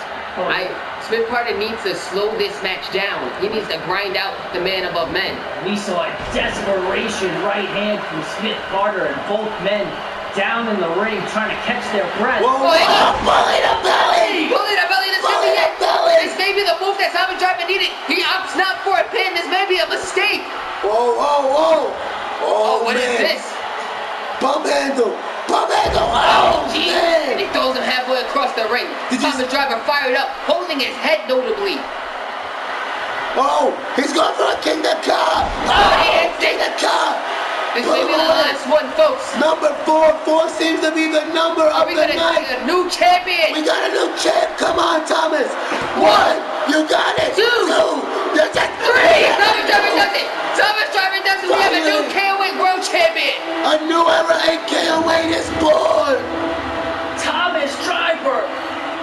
Smith Carter needs to slow this match down. He needs to grind out the man above men. We saw a desperation right hand from Smith Carter, and both men down in the ring trying to catch their breath. Bully to belly! Bully to belly, this could be it! This may be the move that Thomas Driver needed. He opts not for a pin. This may be a mistake. Whoa, whoa, whoa. Oh, what is man. this? Pump handle. Pump handle. Oh, Oh, geez. man. And he throws him halfway across the ring. Did you- Thomas Driver fired up, holding his head notably. Oh, he's going for a King the Car. he hit King the Car. This may be the last one, folks. Number 4. 4 seems to be the number Are of we the gonna night. see a new champion? We got a new champ. Come on, Thomas. 1. You got it. 2. 2. That's it. 3. Thomas Driver does it. Thomas Driver does it. We have a new KO8 World Champion. A new era in KO8 is born. Thomas Driver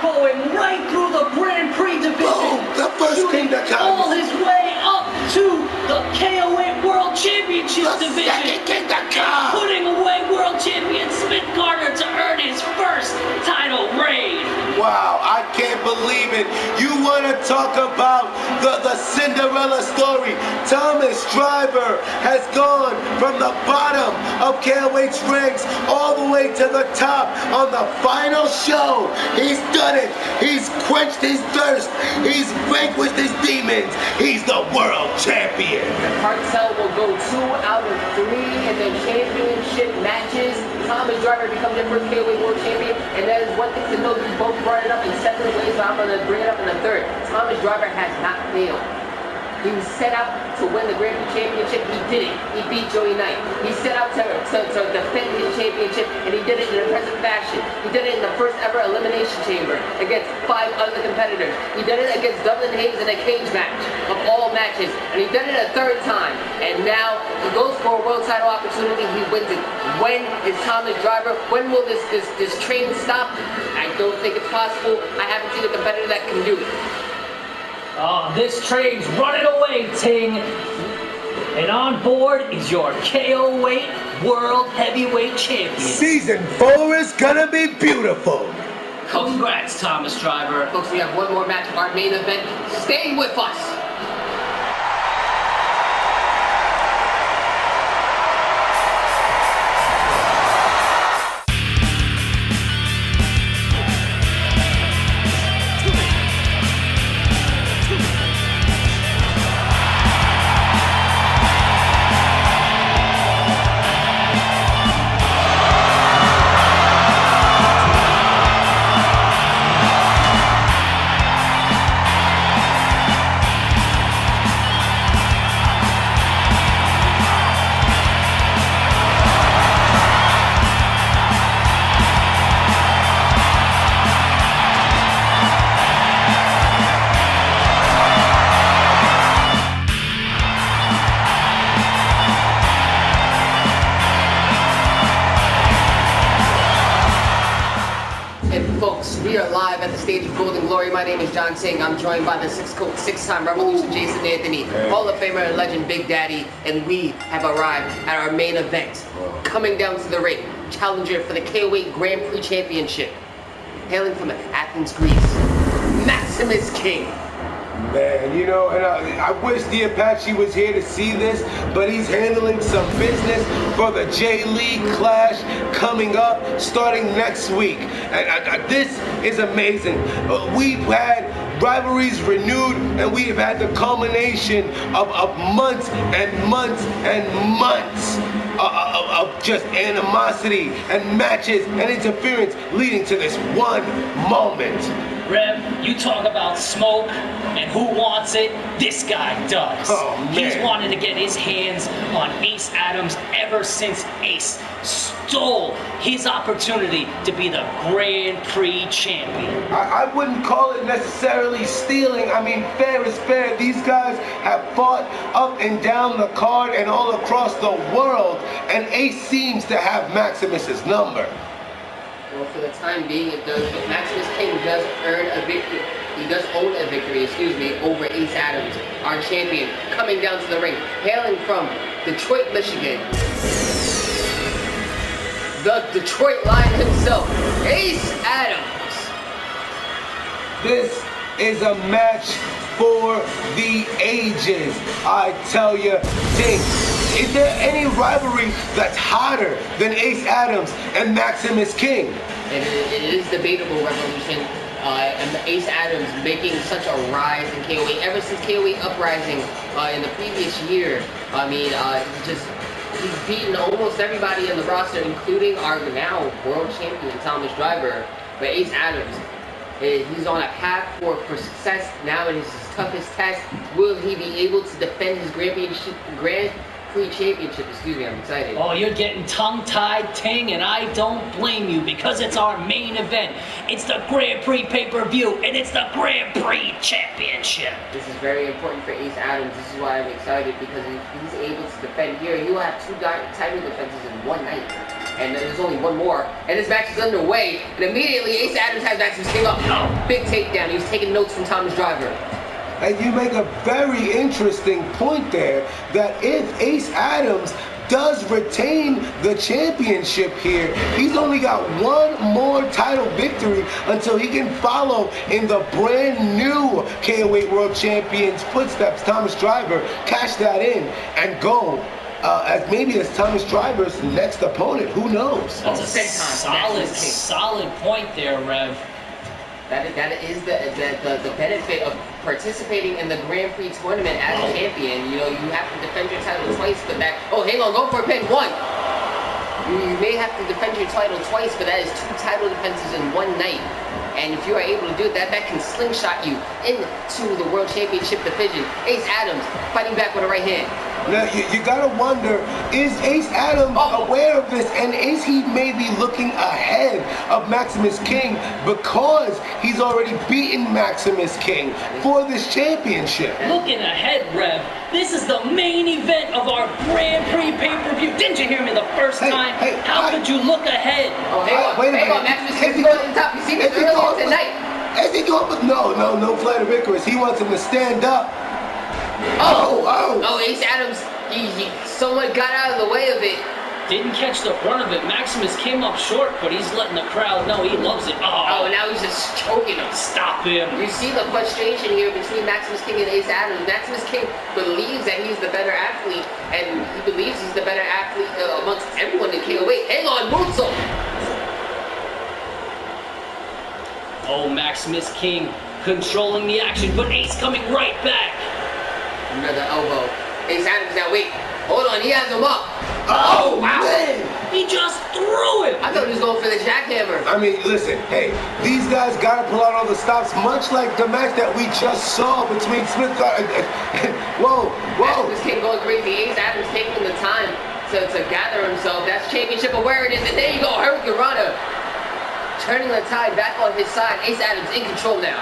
going right through the Grand Prix division. Boom. The first shooting King that all comes. his way up to the KO8 World Championship The division. second King that comes. Putting away world champion Smith Carter to earn his first title reign. Wow, I can't believe it. You want to talk about the Cinderella story. Thomas Driver has gone from the bottom of KO8's ranks all the way to the top on the final show. He's done it. He's quenched his thirst. He's vanquished his demons. He's the world champion. Cartel will go 2 out of 3 in the championship matches. Thomas Driver becomes their first KO8 World Champion, and that is one thing to know. You both brought it up in separate ways, so I'm going to bring it up in the third. Thomas Driver has not failed. He was set out to win the Grand Prix Championship. He did it. He beat Joey Knight. He set out to defend his championship, and he did it in impressive fashion. He did it in the first ever Elimination Chamber against 5 other competitors. He did it against Dublin Hayes in a cage match of all matches, and he did it a third time. And now he goes for a world title opportunity. He wins it. When is Thomas Driver? When will this train stop? I don't think it's possible. I haven't seen a competitor that can do it. Oh, this train's running away, Ting. And on board is your KO8 World Heavyweight Champion. Season 4 is gonna be beautiful. Congrats, Thomas Driver. Folks, we have one more match of our main event. Stay with us. We are live at the stage of Golden Glory. My name is John Ting. I'm joined by the six-time Revolution Jason Anthony, Hall of Famer and legend Big Daddy, and we have arrived at our main event. Coming down to the ring, challenger for the KO8 Grand Prix Championship, hailing from Athens, Greece, Maximus King. Man, you know, and I wish the Apache was here to see this, but he's handling some business for the J-League Clash coming up starting next week. And this is amazing. We've had rivalries renewed, and we've had the culmination of months and months and months of just animosity and matches and interference leading to this one moment. Rev, you talk about smoke and who wants it, this guy does. Oh, man. He's wanted to get his hands on Ace Adams ever since Ace stole his opportunity to be the Grand Prix champion. I wouldn't call it necessarily stealing. I mean, fair is fair. These guys have fought up and down the card and all across the world, and Ace seems to have Maximus's number. Well, for the time being, it does. Maximus King does earn a victory. He does own a victory, over Ace Adams, our champion, coming down to the ring, hailing from Detroit, Michigan. The Detroit Lion himself, Ace Adams. This is a match for the ages. I tell you, Ting, is there any rivalry that's hotter than Ace Adams and Maximus King? It is debatable, Revolution. and Ace Adams making such a rise in KO8 ever since KO8 Uprising in the previous year. I mean, he's beaten almost everybody in the roster, including our now world champion Thomas Driver. But Ace Adams, he's on a path for success now in his toughest test. Will he be able to defend his Grand Prix championship? Excuse me, I'm excited. Oh, you're getting tongue-tied, Ting, and I don't blame you because it's our main event. It's the Grand Prix pay-per-view, and it's the Grand Prix championship. This is very important for Ace Adams. This is why I'm excited, because if he's able to defend here, he will have 2 title defenses in one night. And then there's only one more, and this match is underway. And immediately, Ace Adams has Maximus King up. Oh, big takedown. He was taking notes from Thomas Driver. And you make a very interesting point there, that if Ace Adams does retain the championship here, he's only got one more title victory until he can follow in the brand new KO8 World Champion's footsteps. Thomas Driver cash that in and go as Thomas Driver's next opponent. Who knows? That's a solid point there, Rev. That is the benefit of participating in the Grand Prix tournament as a champion. You know, you have to defend your title twice, but that... Oh, hang on, go for a pin. 1. You may have to defend your title twice, but that is 2 title defenses in one night. And if you are able to do it, that can slingshot you into the World Championship division. Ace Adams fighting back with a right hand. Now, you gotta wonder, is Ace Adams aware of this, and is he maybe looking ahead of Maximus King because he's already beaten Maximus King for this championship? Looking ahead, Rev. This is the main event of our Grand Prix pay-per-view. Didn't you hear me the first time? How could you look ahead? Oh, hang on, Maximus King going to the top. You see this earlier tonight. Is he going with... No flight of Icarus. He wants him to stand up. Oh, Ace Adams, he somewhat got out of the way of it. Didn't catch the front of it. Maximus came up short, but he's letting the crowd know he loves it. Oh, now he's just choking him. Stop him. You see the frustration here between Maximus King and Ace Adams. Maximus King believes that he's the better athlete, and he believes he's the better athlete amongst everyone in KO8. Hang on, moonsault. Oh, Maximus King controlling the action, but Ace coming right back. Another elbow. Ace Adams now, wait. Hold on, he has him up. Oh, wow. Man. He just threw him. I thought he was going for the jackhammer. I mean, listen, hey, these guys got to pull out all the stops, much like the match that we just saw between Smith and... Whoa. Maximus King going crazy. Ace Adams taking the time to gather himself. That's championship awareness. And there you go, Hurricane Rana. Turning the tide back on his side. Ace Adams in control now.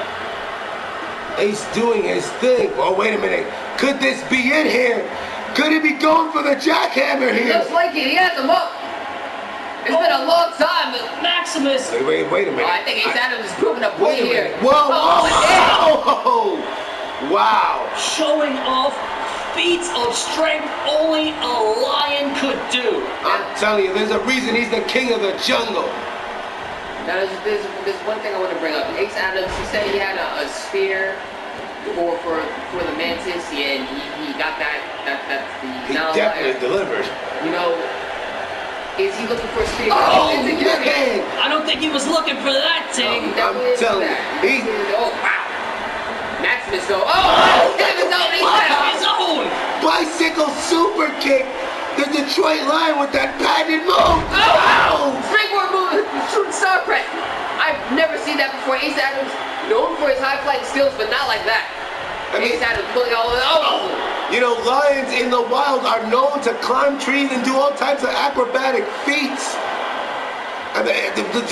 Ace doing his thing. Oh, wait a minute. Could this be it here? Could he be going for the jackhammer here? Looks like it. He has him up. It's been a long time. Maximus. Wait a minute. I think Ace Adams is proving a point here. Whoa. Wow. Showing off feats of strength only a lion could do. I'm telling you, there's a reason he's the king of the jungle. Now, there's one thing I want to bring up. Ace Adams, he said he had a spear for the Mantis, and he got that. He definitely delivered. You know, is he looking for a spear? Man. I don't think he was looking for that, Ting. I'm telling you. Oh, wow. Maximus go. His own. Bicycle super kick. The Detroit Lion with that patented move. Springboard move. Shooting star press. I've never seen that before. Ace Adams, known for his high flying skills, but not like that. Ace Adams pulling all of it. You know, lions in the wild are known to climb trees and do all types of acrobatic feats. I mean, the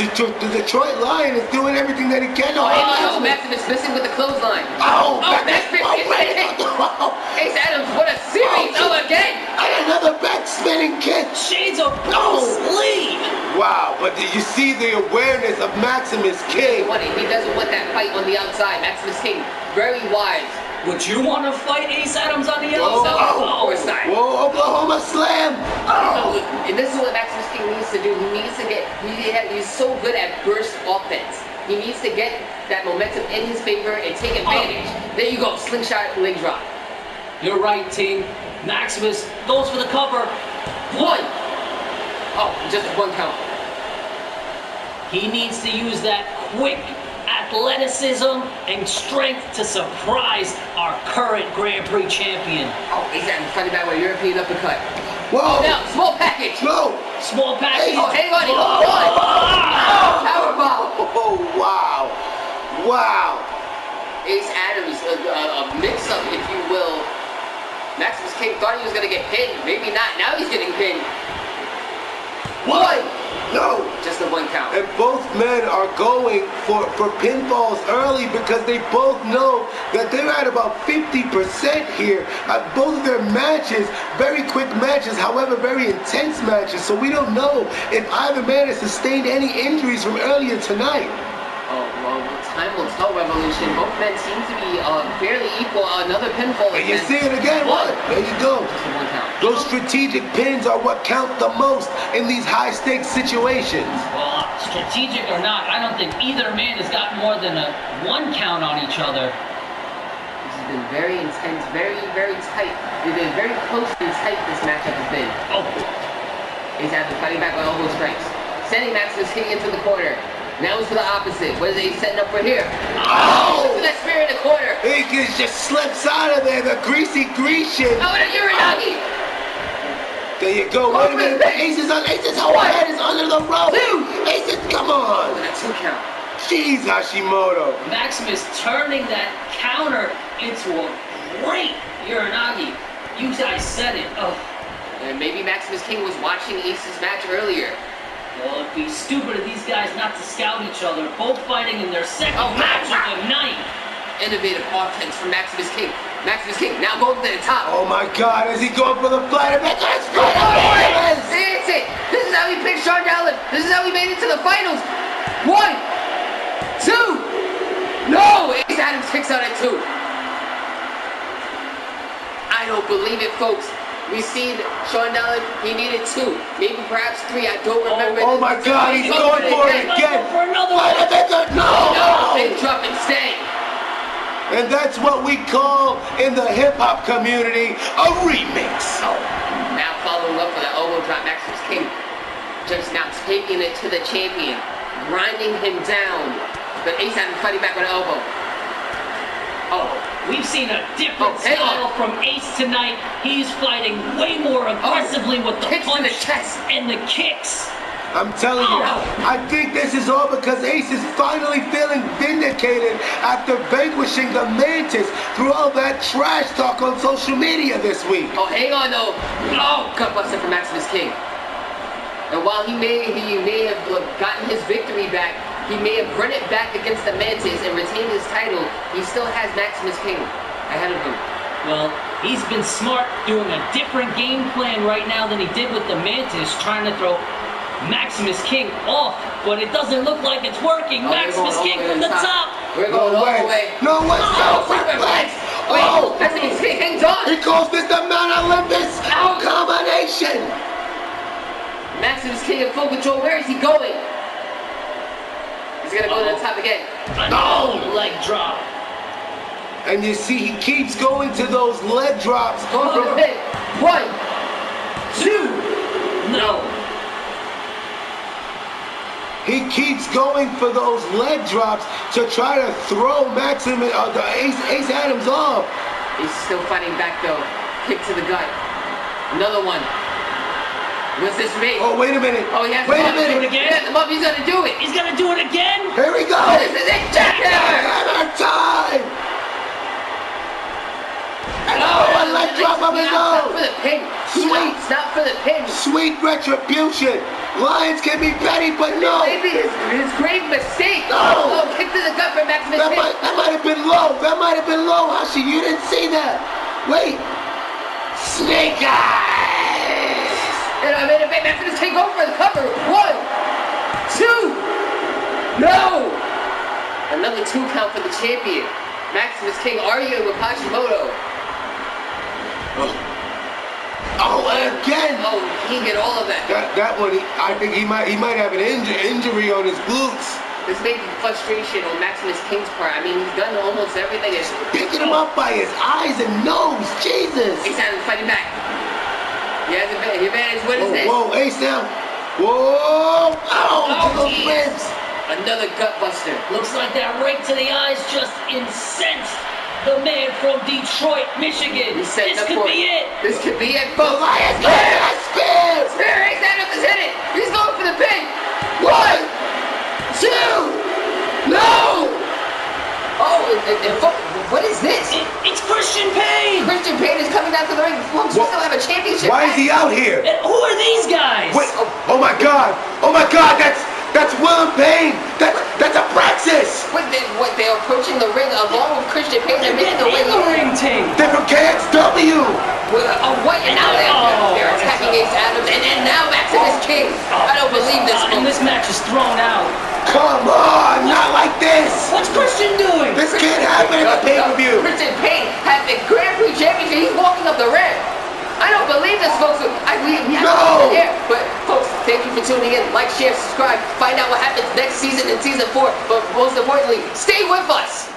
Detroit Lion is doing everything that he can. Maximus missing with the clothesline. That's Ace Adams, what a series again. And another back spinning kick. Shades of Bruce Lee. Wow, but did you see the awareness of Maximus King? He doesn't want that fight on the outside. Maximus King, very wise. Would you want to fight Ace Adams on the outside? Of course not. Whoa, Oklahoma Slam. And this is what Maximus King needs to do. He needs to get, he's so good at burst offense. He needs to get that momentum in his favor and take advantage. There you go, slingshot, leg drop. You're right, team. Maximus goes for the cover. 1. Oh, just 1 count. He needs to use that quick athleticism and strength to surprise our current Grand Prix champion. Oh, Ace Adams fighting back with a European uppercut. Whoa! Oh, now, small package. No! Small package. Oh, hang on, he got one. Oh, powerbomb. Oh, wow! Wow! Ace Adams, a mix-up, if you will. Maximus King thought he was going to get pinned. Maybe not. Now he's getting pinned. One. No! Just a one count. And both men are going for pinfalls early because they both know that they're at about 50% here. Both of their matches, very quick matches, however, very intense matches. So we don't know if either man has sustained any injuries from earlier tonight. Oh, well, time will tell, Revolution. Both men seem to be fairly equal. Another pinfall. And you see it again, what? There you go. Just a one count. Those strategic pins are what count the most in these high-stakes situations. Well, strategic or not, I don't think either man has got more than a one count on each other. This has been very intense, very, very tight. It's been very close and tight, this matchup has been. Oh, He's had the fighting back with elbow strikes. Sending Maximus King into the corner. Now it's to the opposite. What are they setting up for here? Oh! To that spear in the corner. He just slips out of there, the greasy Grecian. Oh, and a Uranagi. There you go. Wait a minute. Ace's whole head is under the rope. Two. Aces, come on. Oh, that's 2 count. Jeez, Hashimoto. Maximus turning that counter into a great Uranagi. You guys said it. Oh, And maybe Maximus King was watching Ace's match earlier. well, it'd be stupid of these guys not to scout each other. Both fighting in their second Oh, match of the night. Innovative offense from Maximus King. Maximus King now going to the top. Oh my God, is he going for the flight of it? That's That's it. This is how he picked Sean Allen. This is how he made it to the finals. 1, 2. No, Ace Adams kicks out at 2. I don't believe it, folks. We've seen Sean Allen, he needed 2, maybe perhaps 3, I don't remember. Oh my God, he's going for it again. For another one. No, big drop and stay. And that's what we call in the hip-hop community a remix. Oh, now following up with an elbow drop, Maximus King just now taking it to the champion, grinding him down. But Ace Adams fighting back with an elbow. Oh, we've seen a different style from Ace tonight. He's fighting way more aggressively with the kicks to punch the chest. and the kicks. I'm telling you, I think this is all because Ace is finally feeling vindicated after vanquishing the Mantis through all that trash talk on social media this week. Oh, hang on though. Oh, gut buster from Maximus King. And while he may have gotten his victory back, he may have run it back against the Mantis and retained his title, he still has Maximus King ahead of him. Well, he's been smart doing a different game plan right now than he did with the Mantis, trying to throw Maximus King off, but it doesn't look like it's working. Oh, Maximus King from the top. We're going all the way. No way. Oh, Superplex. Wait, Oh, Maximus King hangs on. he calls this the Mount Olympus combination. Maximus King in full control. Where is he going? He's gonna go to the top again. No leg drop. And you see, he keeps going to those leg drops. Going for the pin. 1, 2. No. He keeps going for those leg drops to try to throw Maximus, the Ace Adams off. He's still fighting back though. Kick to the gut. Another one. What's this made? Oh, wait a minute. Oh, he has Wait the a bump. minute. Do it again. He has the bump. He's gonna do it. He's gonna do it again. Here we go. This is it. Jackhammer. Hammer time. And oh, a leg drop of his Stop own. for the pin. Sweet. Stop for the pin. Sweet retribution. Lions can be petty, but no. Maybe his grave mistake. No. Oh, kick to the gut for Maximus That King. might have been low. That might have been low, Hashi. You didn't see that. Wait. Snake eyes. And I made a big Maximus King go for the cover. 1, 2. No. Another 2 count for the champion. Maximus King arguing with Hashimoto. Oh, and again. Oh, he hit all of that. That one, I think he might have an injury on his glutes. This may be frustration on Maximus King's part. I mean, he's done almost everything. Picking him up by his eyes and nose. Jesus. Ace Adams fighting back. He has advantage. What is this? Whoa, Ace down. Whoa. Oh, to those geez. ribs. A Another gutbuster. Looks like that right to the eyes just incensed the man from Detroit, Michigan. He's setting This up could for be it. This could be it, The folks. Lions getting a spear! Spear Ace Adams is in it. He's going for the pin. 1, 2, no! Oh, what is this? It's Christian Payne. Christian Payne is coming down to the ring. Folks, we What? still have a championship. Why is he out here? And who are these guys? Wait, oh my God! Oh my God! That's Willem Payne! That's a Praxis! They're approaching the ring along with Christian Payne. They're making their way in the ring team. They're from KXW! What? And now they're attacking Ace Adams, and then now Maximus King. I don't believe this. And this match is thrown out. Come on, not like this! What's Christian doing? This can't happen in a pay-per-view! Christian Payne has the Grand Prix championship. He's walking up the ramp. I don't believe this, folks. We have No! to here. But, folks, thank you for tuning in. Like, share, subscribe. Find out what happens next season in season 4. But most importantly, stay with us.